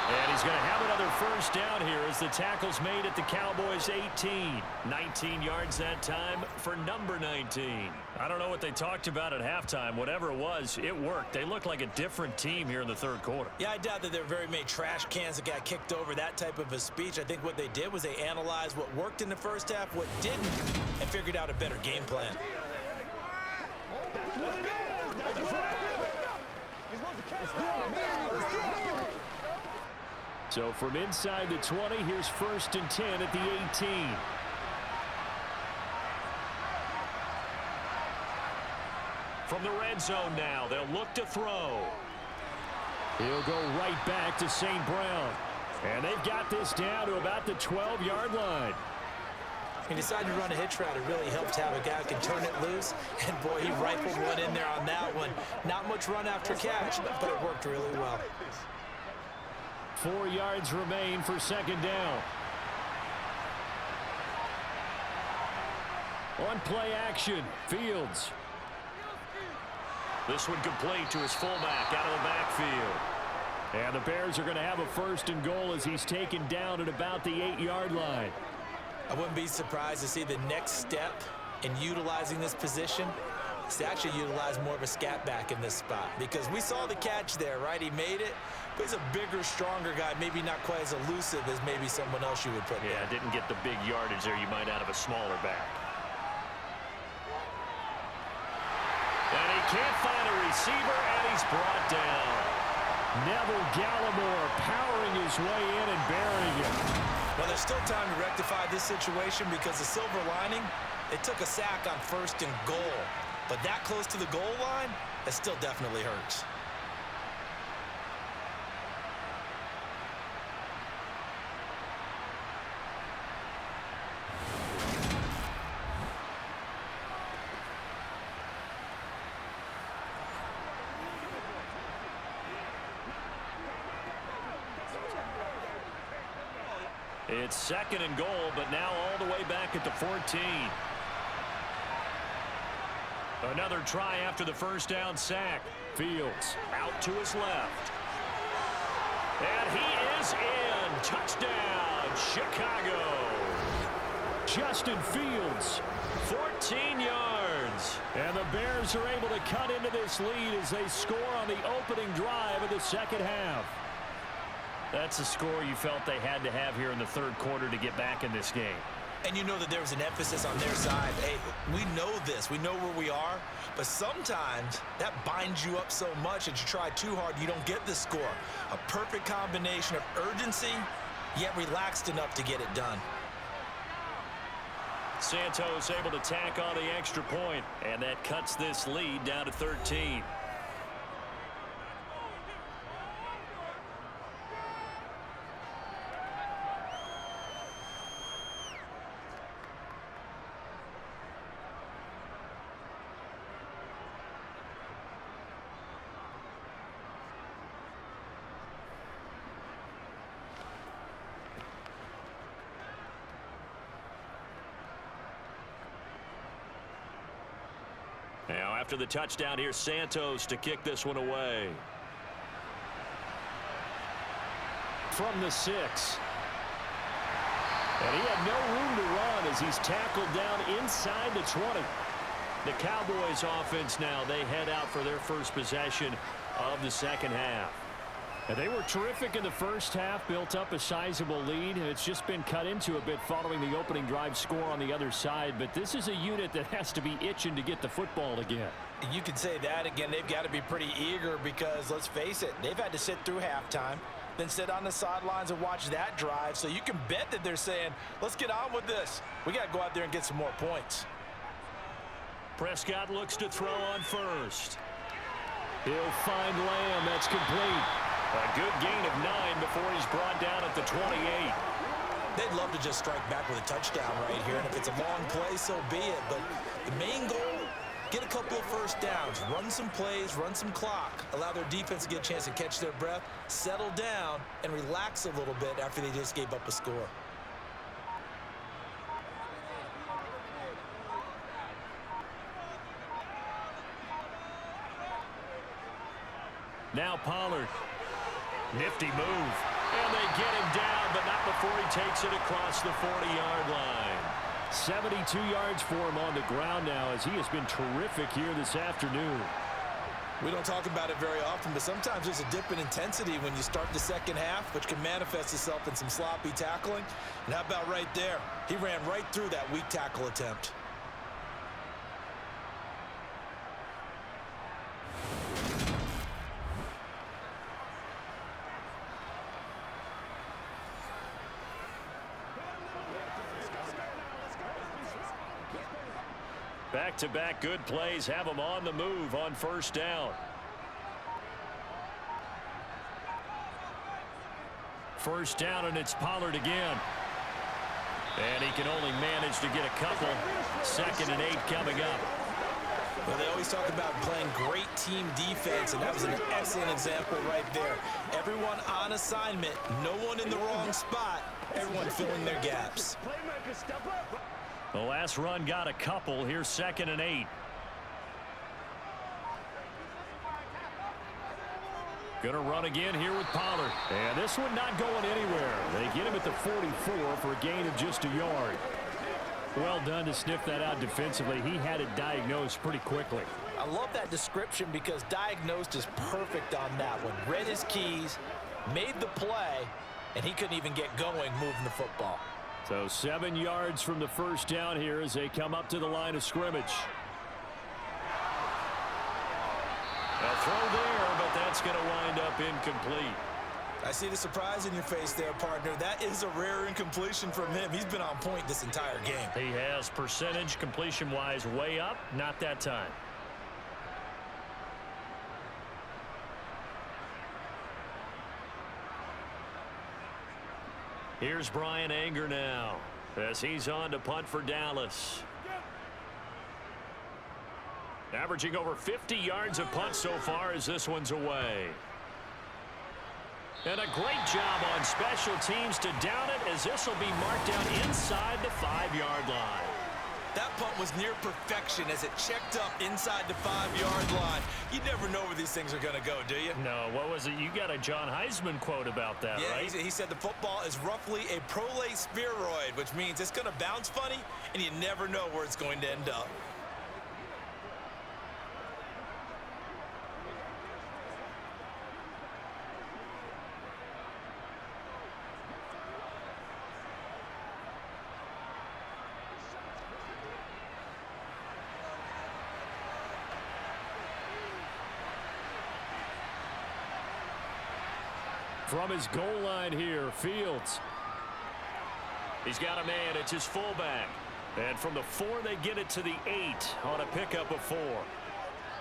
And he's going to have another first down here as the tackle's made at the Cowboys' 18. 19 yards that time for number 19. I don't know what they talked about at halftime. Whatever it was, it worked. They look like a different team here in the third quarter. Yeah, I doubt that there were very many trash cans that got kicked over, that type of a speech. I think what they did was they analyzed what worked in the first half, what didn't, and figured out a better game plan. So from inside the 20, here's 1st and 10 at the 18. From the red zone now, they'll look to throw. He'll go right back to St. Brown. And they've got this down to about the 12-yard line. He decided to run a hitch route. It really helps to have a guy who can turn it loose. And, boy, he rifled one in there on that one. Not much run after catch, but it worked really well. 4 yards remain for 2nd down. On play action, Fields. This one complete to his fullback out of the backfield. And the Bears are going to have a 1st and goal as he's taken down at about the 8-yard line. I wouldn't be surprised to see the next step in utilizing this position is to actually utilize more of a scat back in this spot. Because we saw the catch there, right? He made it. But he's a bigger, stronger guy, maybe not quite as elusive as maybe someone else you would put there. Yeah, didn't get the big yardage there you might out of a smaller back. And he can't find a receiver, and he's brought down. Neville Gallimore powering his way in and burying him. Well, there's still time to rectify this situation because the silver lining, they took a sack on 1st and goal. But that close to the goal line, that still definitely hurts. It's 2nd and goal, but now all the way back at the 14. Another try after the first down sack. Fields out to his left. And he is in. Touchdown, Chicago. Justin Fields. 14 yards. And the Bears are able to cut into this lead as they score on the opening drive of the second half. That's a score you felt they had to have here in the third quarter to get back in this game. And you know that there was an emphasis on their side. Hey, we know this. We know where we are. But sometimes that binds you up so much that you try too hard, you don't get the score. A perfect combination of urgency, yet relaxed enough to get it done. Santos able to tack on the extra point, and that cuts this lead down to 13. Now, after the touchdown, here's Santos to kick this one away. From the 6. And he had no room to run as he's tackled down inside the 20. The Cowboys offense now, they head out for their first possession of the second half. And they were terrific in the first half, built up a sizable lead, and it's just been cut into a bit following the opening drive score on the other side. But this is a unit that has to be itching to get the football again. You can say that again. They've got to be pretty eager because, let's face it, they've had to sit through halftime, then sit on the sidelines and watch that drive. So you can bet that they're saying, let's get on with this. We got to go out there and get some more points. Prescott looks to throw on first. He'll find Lamb. That's complete. A good gain of 9 before he's brought down at the 28. They'd love to just strike back with a touchdown right here, and if it's a long play, so be it. But the main goal, get a couple of first downs, run some plays, run some clock, allow their defense to get a chance to catch their breath, settle down, and relax a little bit after they just gave up a score. Now Pollard. Nifty move. And they get him down, but not before he takes it across the 40-yard line. 72 yards for him on the ground now as he has been terrific here this afternoon. We don't talk about it very often, but sometimes there's a dip in intensity when you start the second half, which can manifest itself in some sloppy tackling. And how about right there? He ran right through that weak tackle attempt. Back-to-back good plays have them on the move on first down. First down, and it's Pollard again. And he can only manage to get a couple. 2nd and 8 coming up. Well, they always talk about playing great team defense, and that was an excellent example right there. Everyone on assignment, no one in the wrong spot, everyone filling their gaps. The last run got a couple. Here's 2nd and 8. Gonna run again here with Pollard. And this one not going anywhere. They get him at the 44 for a gain of just a yard. Well done to sniff that out defensively. He had it diagnosed pretty quickly. I love that description because diagnosed is perfect on that one. Read his keys, made the play, and he couldn't even get going moving the football. So 7 yards from the first down here as they come up to the line of scrimmage. A throw there, but that's going to wind up incomplete. I see the surprise in your face there, partner. That is a rare incompletion from him. He's been on point this entire game. He has percentage completion-wise way up, not that time. Here's Brian Anger now as he's on to punt for Dallas. Averaging over 50 yards of punt so far as this one's away. And a great job on special teams to down it as this will be marked down inside the 5-yard line. That punt was near perfection as it checked up inside the 5-yard line. You never know where these things are going to go, do you? No, what was it? You got a John Heisman quote about that, yeah, right? He said the football is roughly a prolate spheroid, which means it's going to bounce funny, and you never know where it's going to end up. From his goal line here, Fields. He's got a man. It's his fullback. And from the 4, they get it to the 8 on a pickup of 4.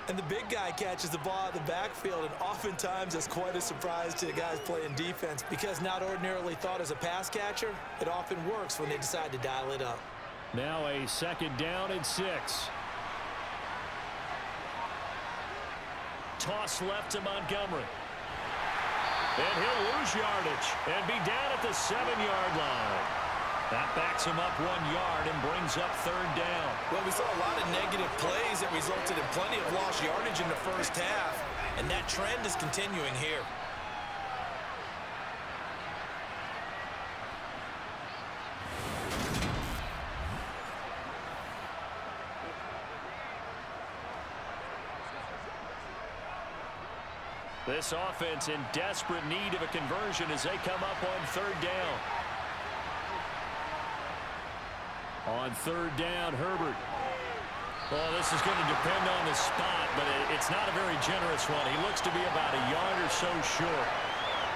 And the big guy catches the ball out of the backfield, and oftentimes that's quite a surprise to the guys playing defense because not ordinarily thought as a pass catcher, it often works when they decide to dial it up. Now a 2nd down and 6. Toss left to Montgomery. And he'll lose yardage and be down at the 7-yard line. That backs him up 1 yard and brings up 3rd down. Well, we saw a lot of negative plays that resulted in plenty of lost yardage in the first half, and that trend is continuing here. This offense in desperate need of a conversion as they come up on 3rd down. On 3rd down, Herbert. Well, this is going to depend on the spot, but it's not a very generous one. He looks to be about a yard or so short.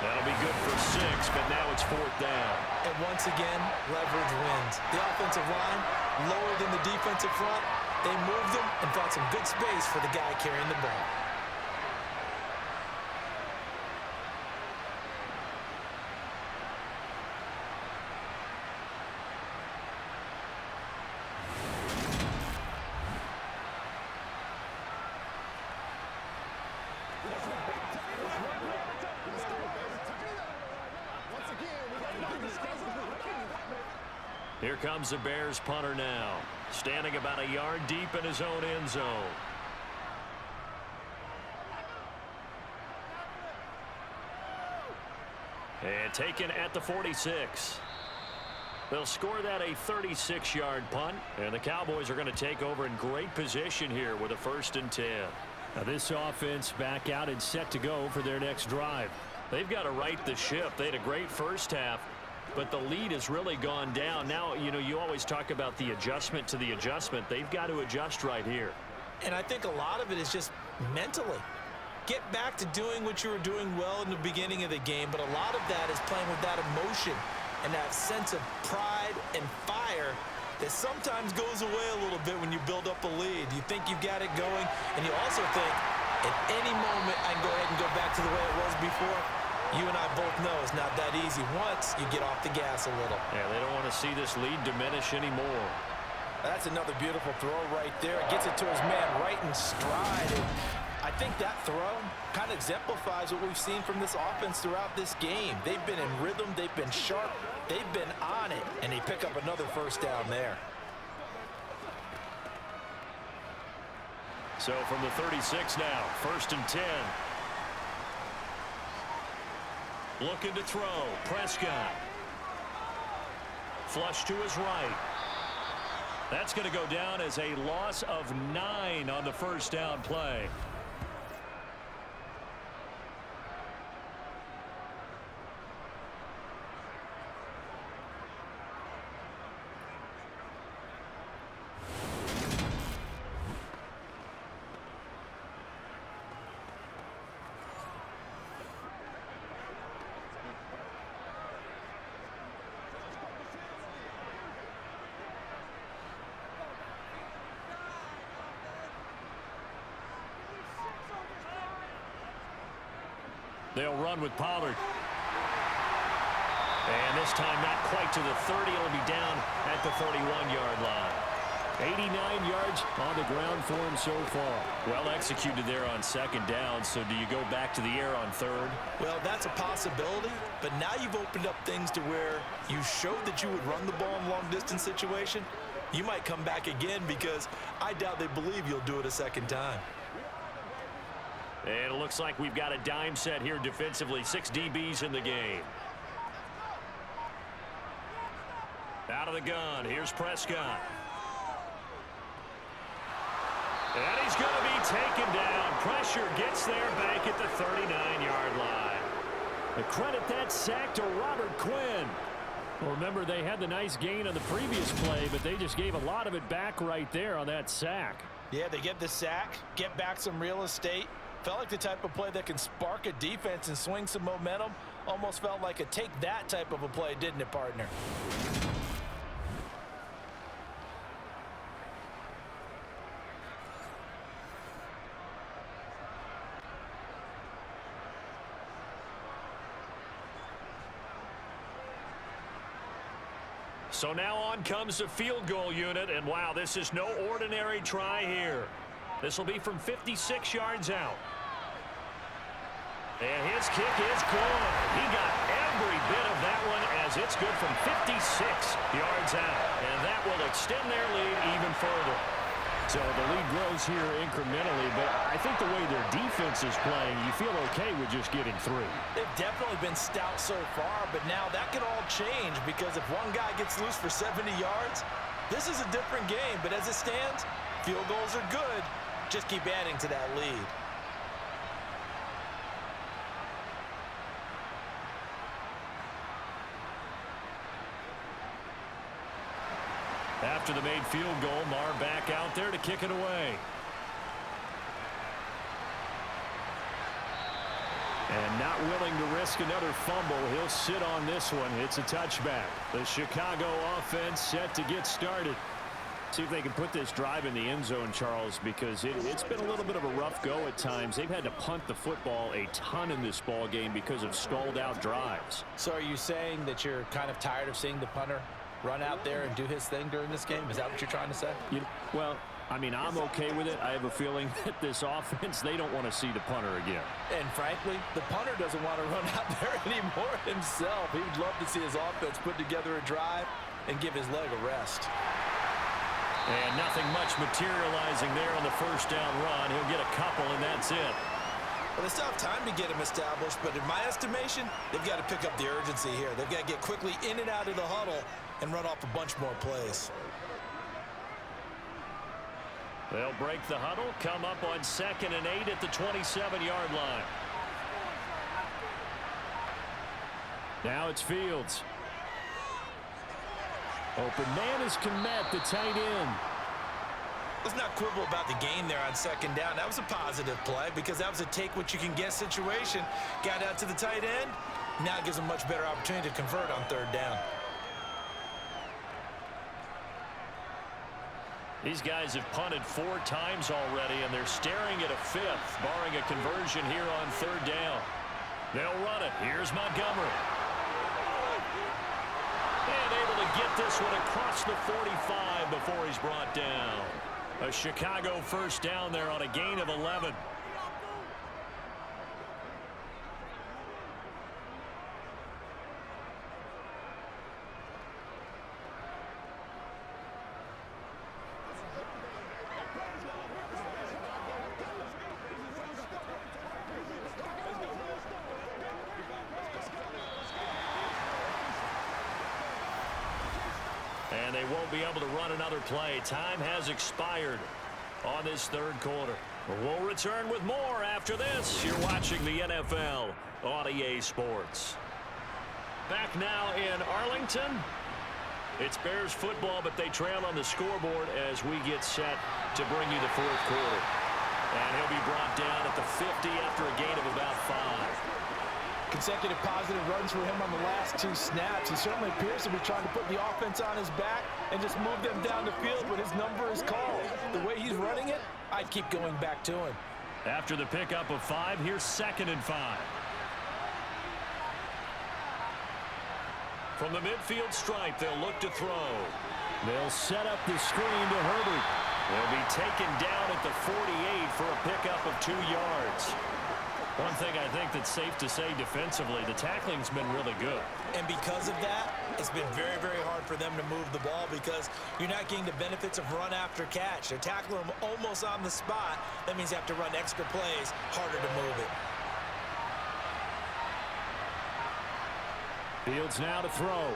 That'll be good for 6, but now it's 4th down. And once again, leverage wins. The offensive line, lower than the defensive front, they moved them and found some good space for the guy carrying the ball. Here comes the Bears punter now, standing about a yard deep in his own end zone. And taken at the 46. They'll score that a 36-yard punt, and the Cowboys are going to take over in great position here with a 1st and 10. Now this offense back out and set to go for their next drive. They've got to right the ship. They had a great first half, but the lead has really gone down. Now, you always talk about the adjustment to the adjustment. They've got to adjust right here. And I think a lot of it is just mentally. Get back to doing what you were doing well in the beginning of the game, but a lot of that is playing with that emotion and that sense of pride and fire that sometimes goes away a little bit when you build up a lead. You think you've got it going, and you also think at any moment I can go ahead and go back to the way it was before. You and I both know it's not that easy once you get off the gas a little. Yeah, they don't want to see this lead diminish anymore. That's another beautiful throw right there. It gets it to his man right in stride. And I think that throw kind of exemplifies what we've seen from this offense throughout this game. They've been in rhythm. They've been sharp. They've been on it. And they pick up another 1st down there. So from the 36 now, 1st and 10. Looking to throw. Prescott. Flush to his right. That's going to go down as a loss of 9 on the 1st down play. They'll run with Pollard. And this time not quite to the 30. It'll be down at the 31-yard line. 89 yards on the ground for him so far. Well executed there on 2nd down. So do you go back to the air on 3rd? Well, that's a possibility. But now you've opened up things to where you showed that you would run the ball in long-distance situation. You might come back again because I doubt they believe you'll do it a 2nd time. And it looks like we've got a dime set here defensively. 6 DBs in the game. Out of the gun. Here's Prescott. And he's going to be taken down. Pressure gets there back at the 39-yard line. The credit that sack to Robert Quinn. Well, remember, they had the nice gain on the previous play, but they just gave a lot of it back right there on that sack. Yeah, they get the sack, get back some real estate. Felt like the type of play that can spark a defense and swing some momentum. Almost felt like a take-that type of a play, didn't it, partner? So now on comes the field goal unit, and wow, this is no ordinary try here. This will be from 56 yards out. And his kick is good. He got every bit of that one as it's good from 56 yards out. And that will extend their lead even further. So the lead grows here incrementally, but I think the way their defense is playing, you feel okay with just getting 3. They've definitely been stout so far, but now that can all change because if one guy gets loose for 70 yards, this is a different game. But as it stands, field goals are good. Just keep adding to that lead. After the made field goal, Marr back out there to kick it away. And not willing to risk another fumble. He'll sit on this one. It's a touchback. The Chicago offense set to get started. See if they can put this drive in the end zone, Charles, because it's been a little bit of a rough go at times. They've had to punt the football a ton in this ball game because of stalled out drives. So are you saying that you're kind of tired of seeing the punter run out there and do his thing during this game? Is that what you're trying to say? Well, I mean, I'm okay with it. I have a feeling that this offense, they don't want to see the punter again. And frankly, the punter doesn't want to run out there anymore himself. He would love to see his offense put together a drive and give his leg a rest. And nothing much materializing there on the first down run. He'll get a couple, and that's it. Well, they still have time to get him established, but in my estimation, they've got to pick up the urgency here. They've got to get quickly in and out of the huddle and run off a bunch more plays. They'll break the huddle, come up on 2nd and 8 at the 27-yard line. Now it's Fields. Open man is Kmet, the tight end. Let's not quibble about the gain there on 2nd down. That was a positive play because that was a take-what-you-can-get situation. Got out to the tight end. Now it gives them a much better opportunity to convert on 3rd down. These guys have punted 4 times already, and they're staring at a 5th, barring a conversion here on 3rd down. They'll run it. Here's Montgomery. And able to get this one across the 45 before he's brought down. A Chicago first down there on a gain of 11. And they won't be able to run another play. Time has expired on this 3rd quarter. We'll return with more after this. You're watching the NFL on EA Sports. Back now in Arlington. It's Bears football, but they trail on the scoreboard as we get set to bring you the 4th quarter. And he'll be brought down at the 50 after a gain of about 5. Consecutive positive runs for him on the last 2 snaps. He certainly appears to be trying to put the offense on his back and just move them down the field when his number is called. The way he's running it, I'd keep going back to him. After the pickup of 5, here's 2nd and 5. From the midfield stripe, they'll look to throw. They'll set up the screen to Herbert. They'll be taken down at the 48 for a pickup of 2 yards. One thing I think that's safe to say defensively, the tackling's been really good. And because of that, it's been very, very hard for them to move the ball because you're not getting the benefits of run after catch. They're tackling them almost on the spot. That means you have to run extra plays, harder to move it. Fields now to throw.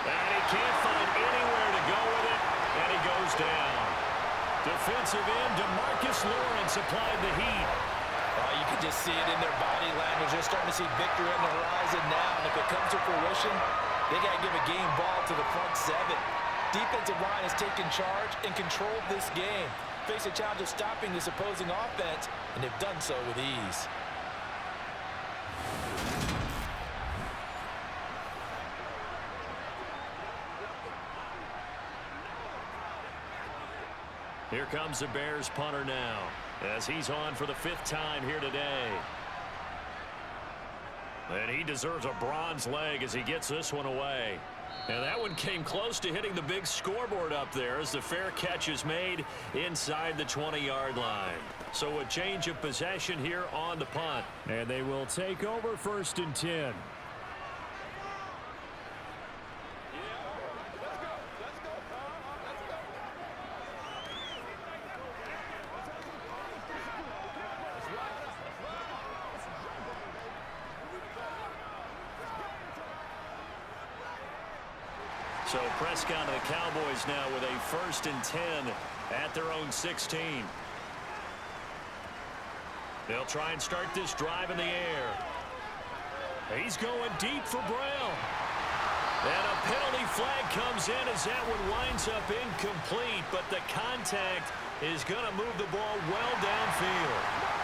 And he can't find anywhere to go with it, and he goes down. Defensive end, DeMarcus Lawrence applied the heat. You can just see it in their body language. They're starting to see victory on the horizon now, and if it comes to fruition, they got to give a game ball to the front 7. Defensive line has taken charge and controlled this game. Face a challenge of stopping this opposing offense, and they've done so with ease. Here comes the Bears punter now as he's on for the 5th time here today. And he deserves a bronze leg as he gets this one away. And that one came close to hitting the big scoreboard up there as the fair catch is made inside the 20-yard line. So a change of possession here on the punt. And they will take over 1st and 10. So Prescott and the Cowboys now with a 1st and 10 at their own 16. They'll try and start this drive in the air. He's going deep for Brown. And a penalty flag comes in as that one winds up incomplete, but the contact is going to move the ball well downfield.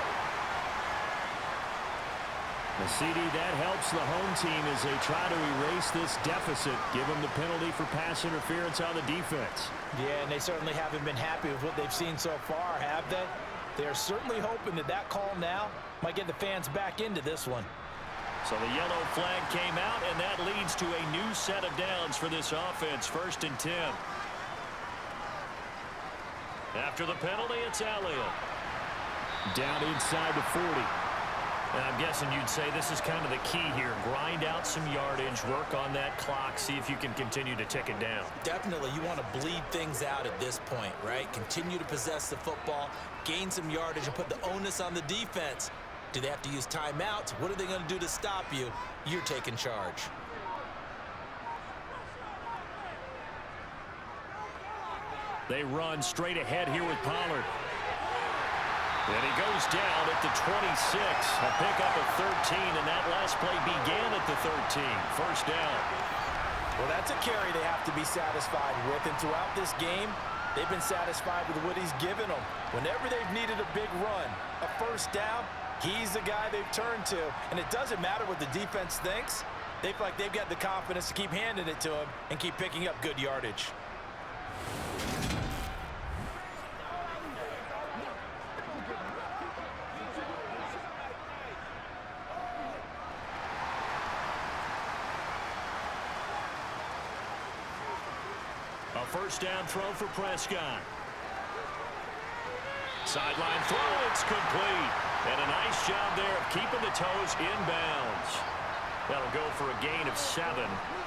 CD, that helps the home team as they try to erase this deficit. Give them the penalty for pass interference on the defense. Yeah, and they certainly haven't been happy with what they've seen so far, have they? They're certainly hoping that that call now might get the fans back into this one. So the yellow flag came out, and that leads to a new set of downs for this offense. 1st and 10. After the penalty, it's Elliott. Down inside the 40. And I'm guessing you'd say this is kind of the key here. Grind out some yardage, work on that clock, see if you can continue to tick it down. Definitely, you want to bleed things out at this point, right? Continue to possess the football, gain some yardage, and put the onus on the defense. Do they have to use timeouts? What are they going to do to stop you? You're taking charge. They run straight ahead here with Pollard. And he goes down at the 26. A pickup of 13, and that last play began at the 13. First down. Well, that's a carry they have to be satisfied with, and throughout this game, they've been satisfied with what he's given them. Whenever they've needed a big run, a first down, he's the guy they've turned to. And it doesn't matter what the defense thinks. They feel like they've got the confidence to keep handing it to him and keep picking up good yardage. A first down throw for Prescott. Sideline throw, it's complete. And a nice job there of keeping the toes inbounds. That'll go for a gain of 7,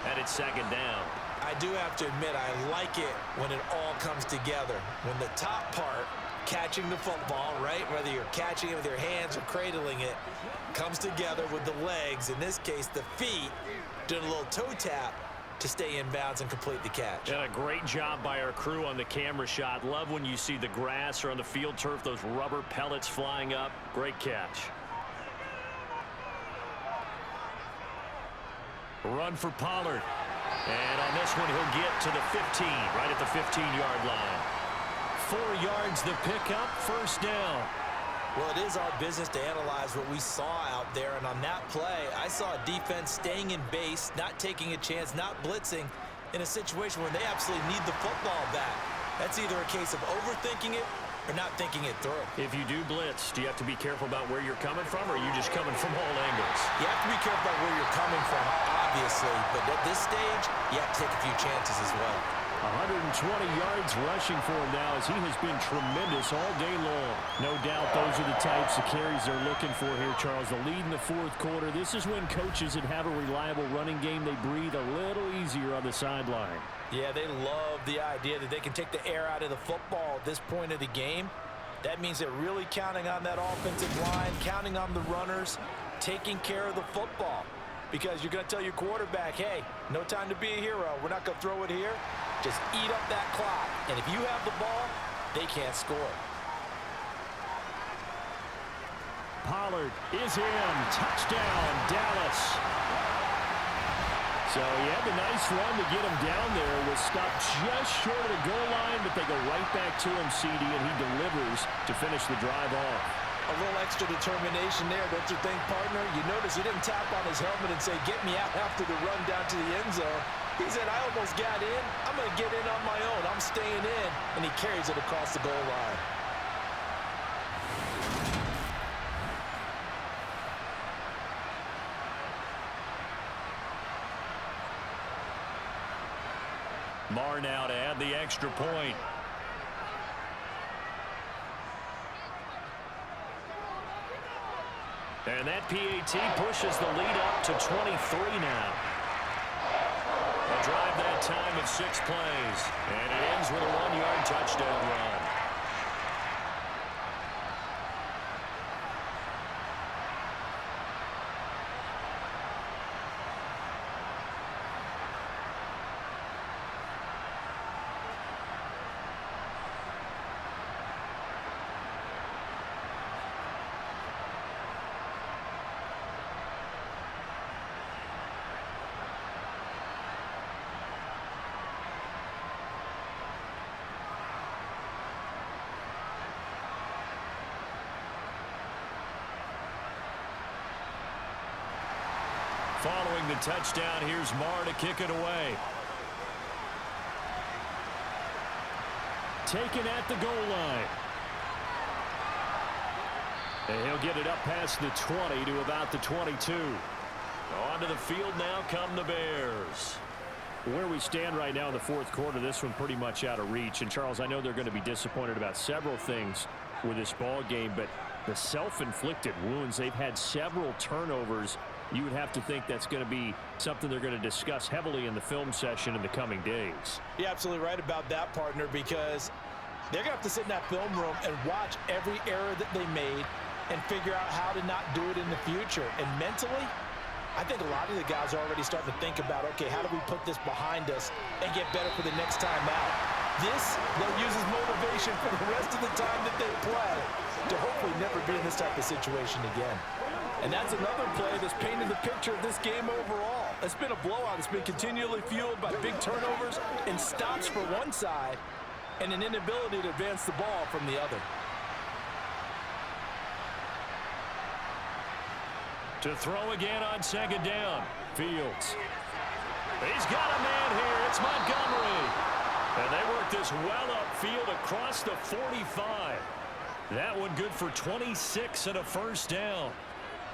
and it's second down. I do have to admit, I like it when it all comes together. When the top part, catching the football, right, whether you're catching it with your hands or cradling it, comes together with the legs, in this case the feet, doing a little toe tap to stay in bounds and complete the catch. And a great job by our crew on the camera shot. Love when you see the grass or on the field turf, those rubber pellets flying up. Great catch. Run for Pollard. And on this one, he'll get to the 15, right at the 15-yard line. 4 yards the pickup, first down. Well, it is our business to analyze what we saw out there, and on that play, I saw a defense staying in base, not taking a chance, not blitzing, in a situation where they absolutely need the football back. That's either a case of overthinking it or not thinking it through. If you do blitz, do you have to be careful about where you're coming from, or are you just coming from all angles? You have to be careful about where you're coming from, obviously, but at this stage, you have to take a few chances as well. 120 yards rushing for him now as he has been tremendous all day long. No doubt those are the types of carries they're looking for here, Charles. The lead in the fourth quarter. This is when coaches that have a reliable running game, they breathe a little easier on the sideline. Yeah, they love the idea that they can take the air out of the football at this point of the game. That means they're really counting on that offensive line, counting on the runners, taking care of the football. Because you're going to tell your quarterback, hey, no time to be a hero. We're not going to throw it here. Just eat up that clock. And if you have the ball, they can't score. Pollard is in. Touchdown, Dallas. So he had the nice run to get him down there. Was stopped just short of the goal line, but they go right back to him, CD, and he delivers to finish the drive off. A little extra determination there, don't you think, partner? You notice he didn't tap on his helmet and say, get me out after the run down to the end zone. He said, I almost got in. I'm going to get in on my own. I'm staying in. And he carries it across the goal line. Marr now to add the extra point. And that PAT pushes the lead up to 23 now. A drive that time of 6 plays. And it ends with a 1-yard touchdown run. Following the touchdown, here's Marr to kick it away. Taken at the goal line. And he'll get it up past the 20 to about the 22. Onto the field now come the Bears. Where we stand right now in the fourth quarter, this one pretty much out of reach. And, Charles, I know they're going to be disappointed about several things with this ball game, but The self-inflicted wounds, they've had several turnovers. You would have to think that's going to be something they're going to discuss heavily in the film session in the coming days. You're absolutely right about that, partner, because they're going to have to sit in that film room and watch every error that they made and figure out how to not do it in the future. And mentally, I think a lot of the guys are already starting to think about, okay, how do we put this behind us and get better for the next time out? This, they'll use as motivation for the rest of the time that they play to hopefully never be in this type of situation again. And that's another play that's painted the picture of this game overall. It's been a blowout. It's been continually fueled by big turnovers and stops for one side and an inability to advance the ball from the other. To throw again on second down. Fields. He's got a man here. It's Montgomery. And they work this well upfield across the 45. That one good for 26 and a first down.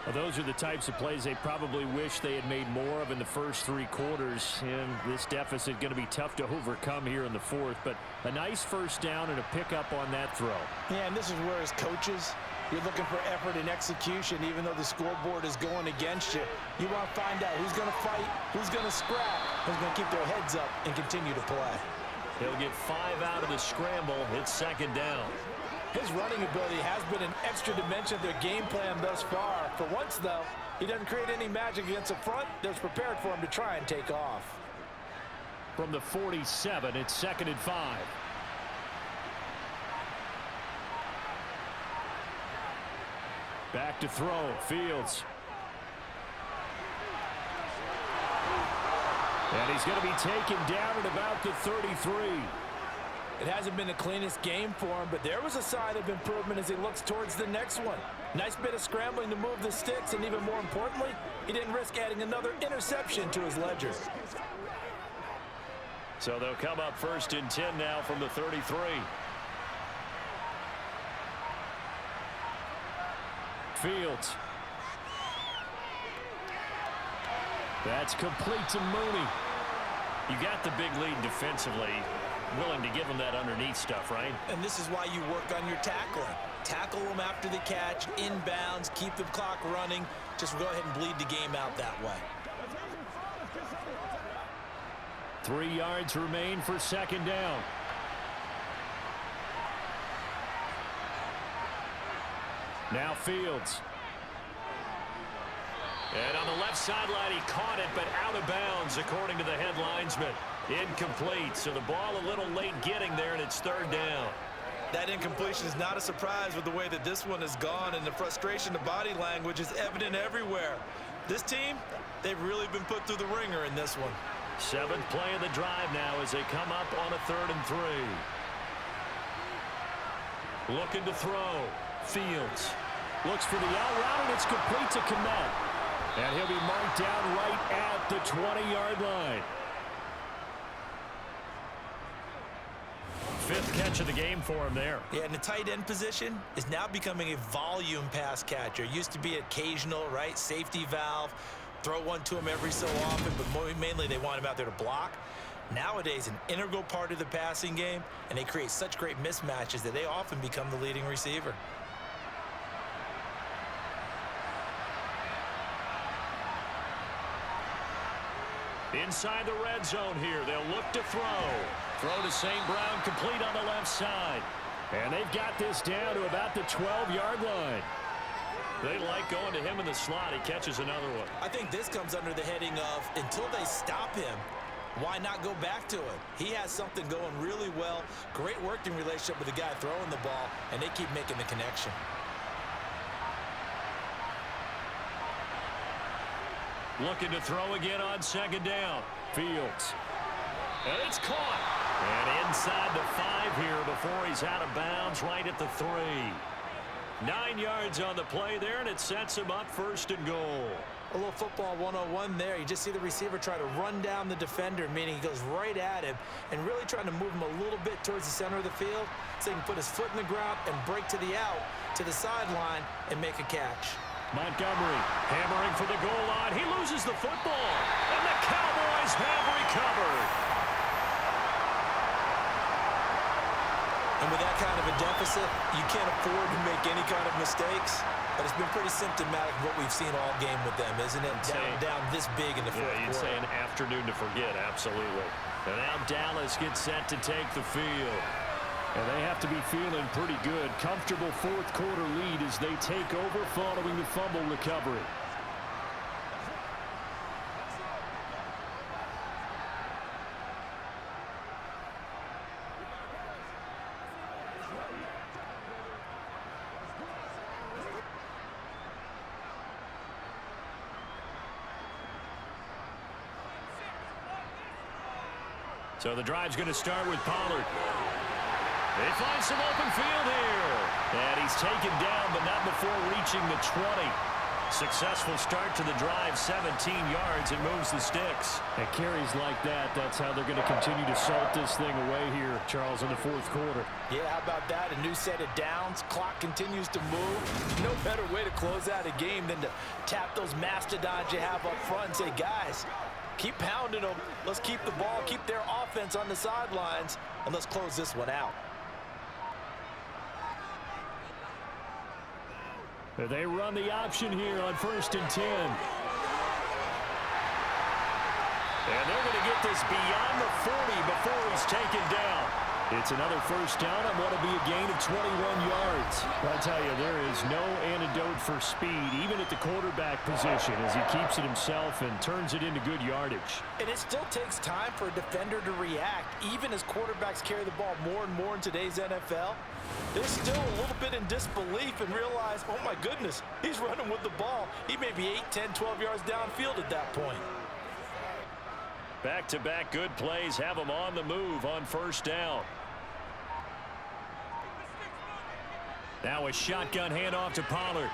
Well, those are the types of plays they probably wish they had made more of in the first 3 quarters. And this deficit going to be tough to overcome here in the fourth. But a nice first down and a pickup on that throw. Yeah, and this is where as coaches, you're looking for effort and execution. Even though the scoreboard is going against you, you want to find out who's going to fight, who's going to scrap, who's going to keep their heads up and continue to play. He'll get 5 out of the scramble. It's second down. His running ability has been an extra dimension of their game plan thus far. For once, though, he doesn't create any magic against the front that's prepared for him to try and take off. From the 47, it's second and 5. Back to throw. Fields. And he's going to be taken down at about the 33. It hasn't been the cleanest game for him, but there was a sign of improvement as he looks towards the next one. Nice bit of scrambling to move the sticks, and even more importantly, he didn't risk adding another interception to his ledger. So they'll come up first and 10 now from the 33. Fields. That's complete to Mooney. You got the big lead defensively. Willing to give him that underneath stuff, right? And this is why you work on your tackling. Tackle them after the catch, inbounds, keep the clock running. Just go ahead and bleed the game out that way. 3 yards remain for second down. Now Fields. And on the left sideline, he caught it, but out of bounds, according to the head linesman. Incomplete, so the ball a little late getting there, and it's third down. That incompletion is not a surprise with the way that this one has gone, and the frustration of body language is evident everywhere. This team, they've really been put through the ringer in this one. 7th play of the drive now as they come up on a 3rd and 3. Looking to throw. Fields. Looks for the out route, and it's complete to Kmet. And he'll be marked down right at the 20-yard line. 5th catch of the game for him there. Yeah, and the tight end position is now becoming a volume pass catcher. Used to be occasional, right? Safety valve. Throw one to him every so often, but mainly they want him out there to block. Nowadays, an integral part of the passing game, and they create such great mismatches that they often become the leading receiver. Inside the red zone here, they'll look to throw. Throw to St. Brown, complete on the left side. And they've got this down to about the 12-yard line. They like going to him in the slot. He catches another one. I think this comes under the heading of, until they stop him, why not go back to it? He has something going really well. Great working relationship with the guy throwing the ball, and they keep making the connection. Looking to throw again on second down. Fields. And it's caught. And inside the 5 here before he's out of bounds, right at the 3. 9 yards on the play there, and it sets him up 1st and goal. A little football 101 there. You just see the receiver try to run down the defender, meaning he goes right at him and really trying to move him a little bit towards the center of the field so he can put his foot in the ground and break to the out, to the sideline, and make a catch. Montgomery hammering for the goal line. He loses the football, and the Cowboys have recovered. And with that kind of a deficit, you can't afford to make any kind of mistakes. But it's been pretty symptomatic of what we've seen all game with them, isn't it? Down this big in the fourth quarter. You'd say an afternoon to forget, absolutely. And now Dallas gets set to take the field. And they have to be feeling pretty good. Comfortable fourth quarter lead as they take over following the fumble recovery. So the drive's going to start with Pollard. They find some open field here. And he's taken down, but not before reaching the 20. Successful start to the drive, 17 yards, and moves the sticks. And carries like that, that's how they're going to continue to salt this thing away here, Charles, in the fourth quarter. Yeah, how about that? A new set of downs. Clock continues to move. No better way to close out a game than to tap those mastodons you have up front and say, guys, keep pounding them. Let's keep the ball, keep their offense on the sidelines, and let's close this one out. They run the option here on 1st and 10. And they're going to get this beyond the 40 before he's taken down. It's another first down on what will be a gain of 21 yards. I tell you, there is no antidote for speed, even at the quarterback position, as he keeps it himself and turns it into good yardage. And it still takes time for a defender to react, even as quarterbacks carry the ball more and more in today's NFL. They're still a little bit in disbelief and realize, oh my goodness, he's running with the ball. He may be 8, 10, 12 yards downfield at that point. Back-to-back good plays have him on the move on first down. Now a shotgun handoff to Pollard.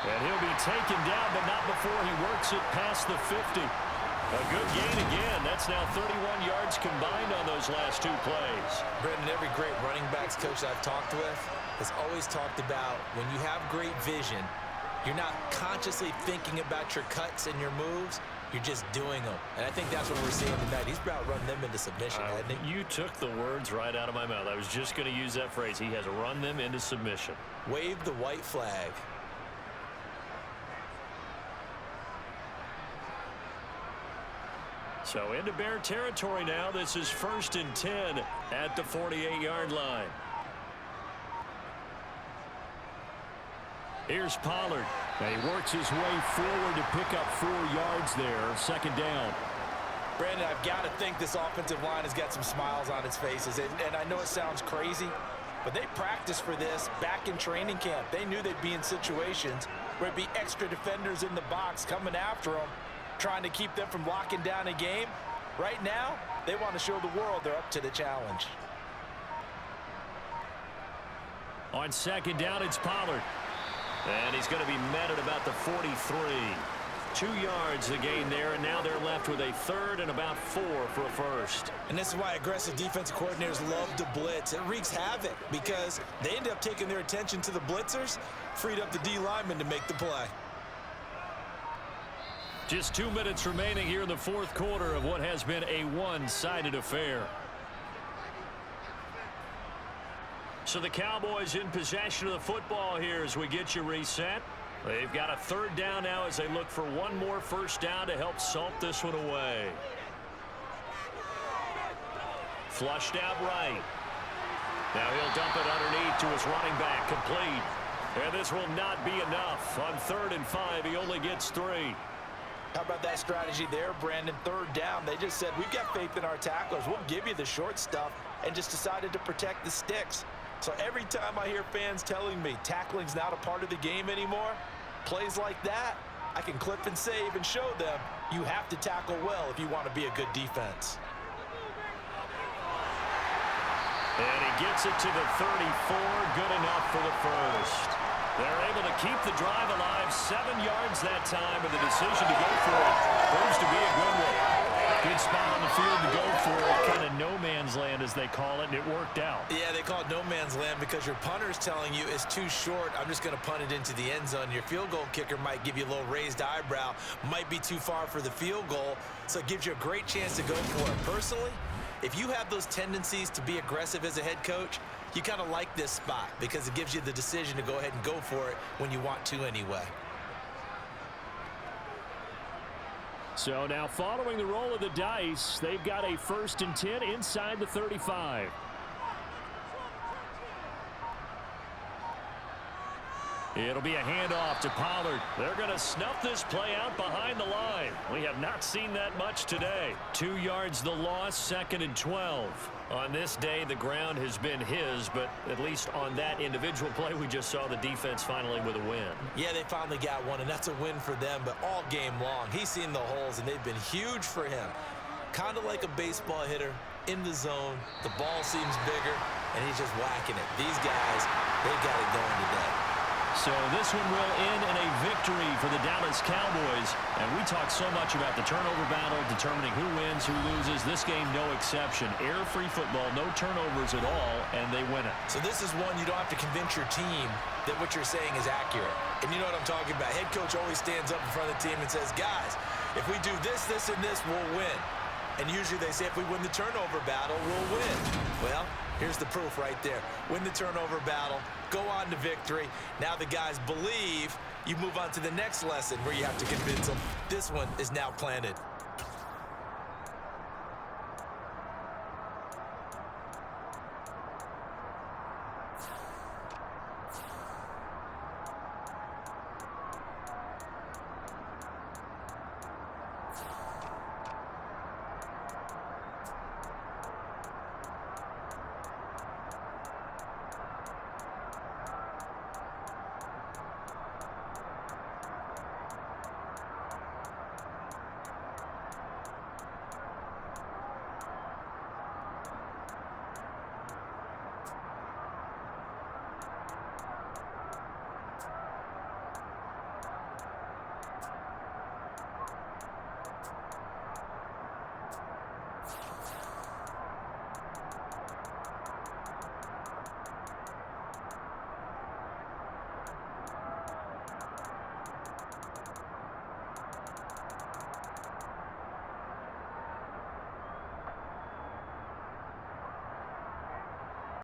And he'll be taken down, but not before he works it past the 50. A good gain again. That's now 31 yards combined on those last two plays. Brendan, every great running backs coach I've talked with has always talked about when you have great vision, you're not consciously thinking about your cuts and your moves. You're just doing them. And I think that's what we're seeing tonight. He's about running them into submission, hasn't he? You took the words right out of my mouth. I was just going to use that phrase. He has run them into submission. Wave the white flag. So into Bear territory now. This is 1st and 10 at the 48-yard line. Here's Pollard. And he works his way forward to pick up 4 yards there. Second down. Brandon, I've got to think this offensive line has got some smiles on its faces. And I know it sounds crazy, but they practiced for this back in training camp. They knew they'd be in situations where it'd be extra defenders in the box coming after them, trying to keep them from locking down a game. Right now, they want to show the world they're up to the challenge. On second down, it's Pollard. And he's going to be met at about the 43. 2 yards the gain there, and now they're left with a 3rd and about 4 for a first. And this is why aggressive defensive coordinators love to blitz. It wreaks havoc because they end up taking their attention to the blitzers, freed up the D lineman to make the play. Just 2 minutes remaining here in the fourth quarter of what has been a one-sided affair. So the Cowboys in possession of the football here as we get you reset. They've got a 3rd down now as they look for one more first down to help salt this one away. Flushed out right. Now he'll dump it underneath to his running back, complete. And this will not be enough. On 3rd and 5, he only gets 3. How about that strategy there, Brandon? 3rd down. They just said, we've got faith in our tacklers. We'll give you the short stuff, and just decided to protect the sticks. So every time I hear fans telling me tackling's not a part of the game anymore, plays like that, I can clip and save and show them you have to tackle well if you want to be a good defense. And he gets it to the 34, good enough for the first. They're able to keep the drive alive, 7 yards that time, and the decision to go for it proves to be a good one. Good spot on the field to go for it, kind of no man's land as they call it, and it worked out. Yeah, they call it no man's land because your punter's telling you it's too short. I'm just going to punt it into the end zone. Your field goal kicker might give you a little raised eyebrow, might be too far for the field goal, so it gives you a great chance to go for it. Personally, if you have those tendencies to be aggressive as a head coach, you kind of like this spot because it gives you the decision to go ahead and go for it when you want to anyway. So now following the roll of the dice, they've got a 1st and 10 inside the 35. It'll be a handoff to Pollard. They're going to snuff this play out behind the line. We have not seen that much today. 2 yards the loss, 2nd and 12. On this day, the ground has been his, but at least on that individual play, we just saw the defense finally with a win. Yeah, they finally got one, and that's a win for them, but all game long, he's seen the holes, and they've been huge for him. Kind of like a baseball hitter in the zone. The ball seems bigger, and he's just whacking it. These guys, they've got it going today. So this one will end in a victory for the Dallas Cowboys. And we talk so much about the turnover battle, determining who wins, who loses. This game, no exception. Error-free football, no turnovers at all, and they win it. So this is one you don't have to convince your team that what you're saying is accurate. And you know what I'm talking about. Head coach always stands up in front of the team and says, guys, if we do this, this, and this, we'll win. And usually they say if we win the turnover battle, we'll win. Well, here's the proof right there. Win the turnover battle, go on to victory. Now the guys believe. You move on to the next lesson where you have to convince them. This one is now planted.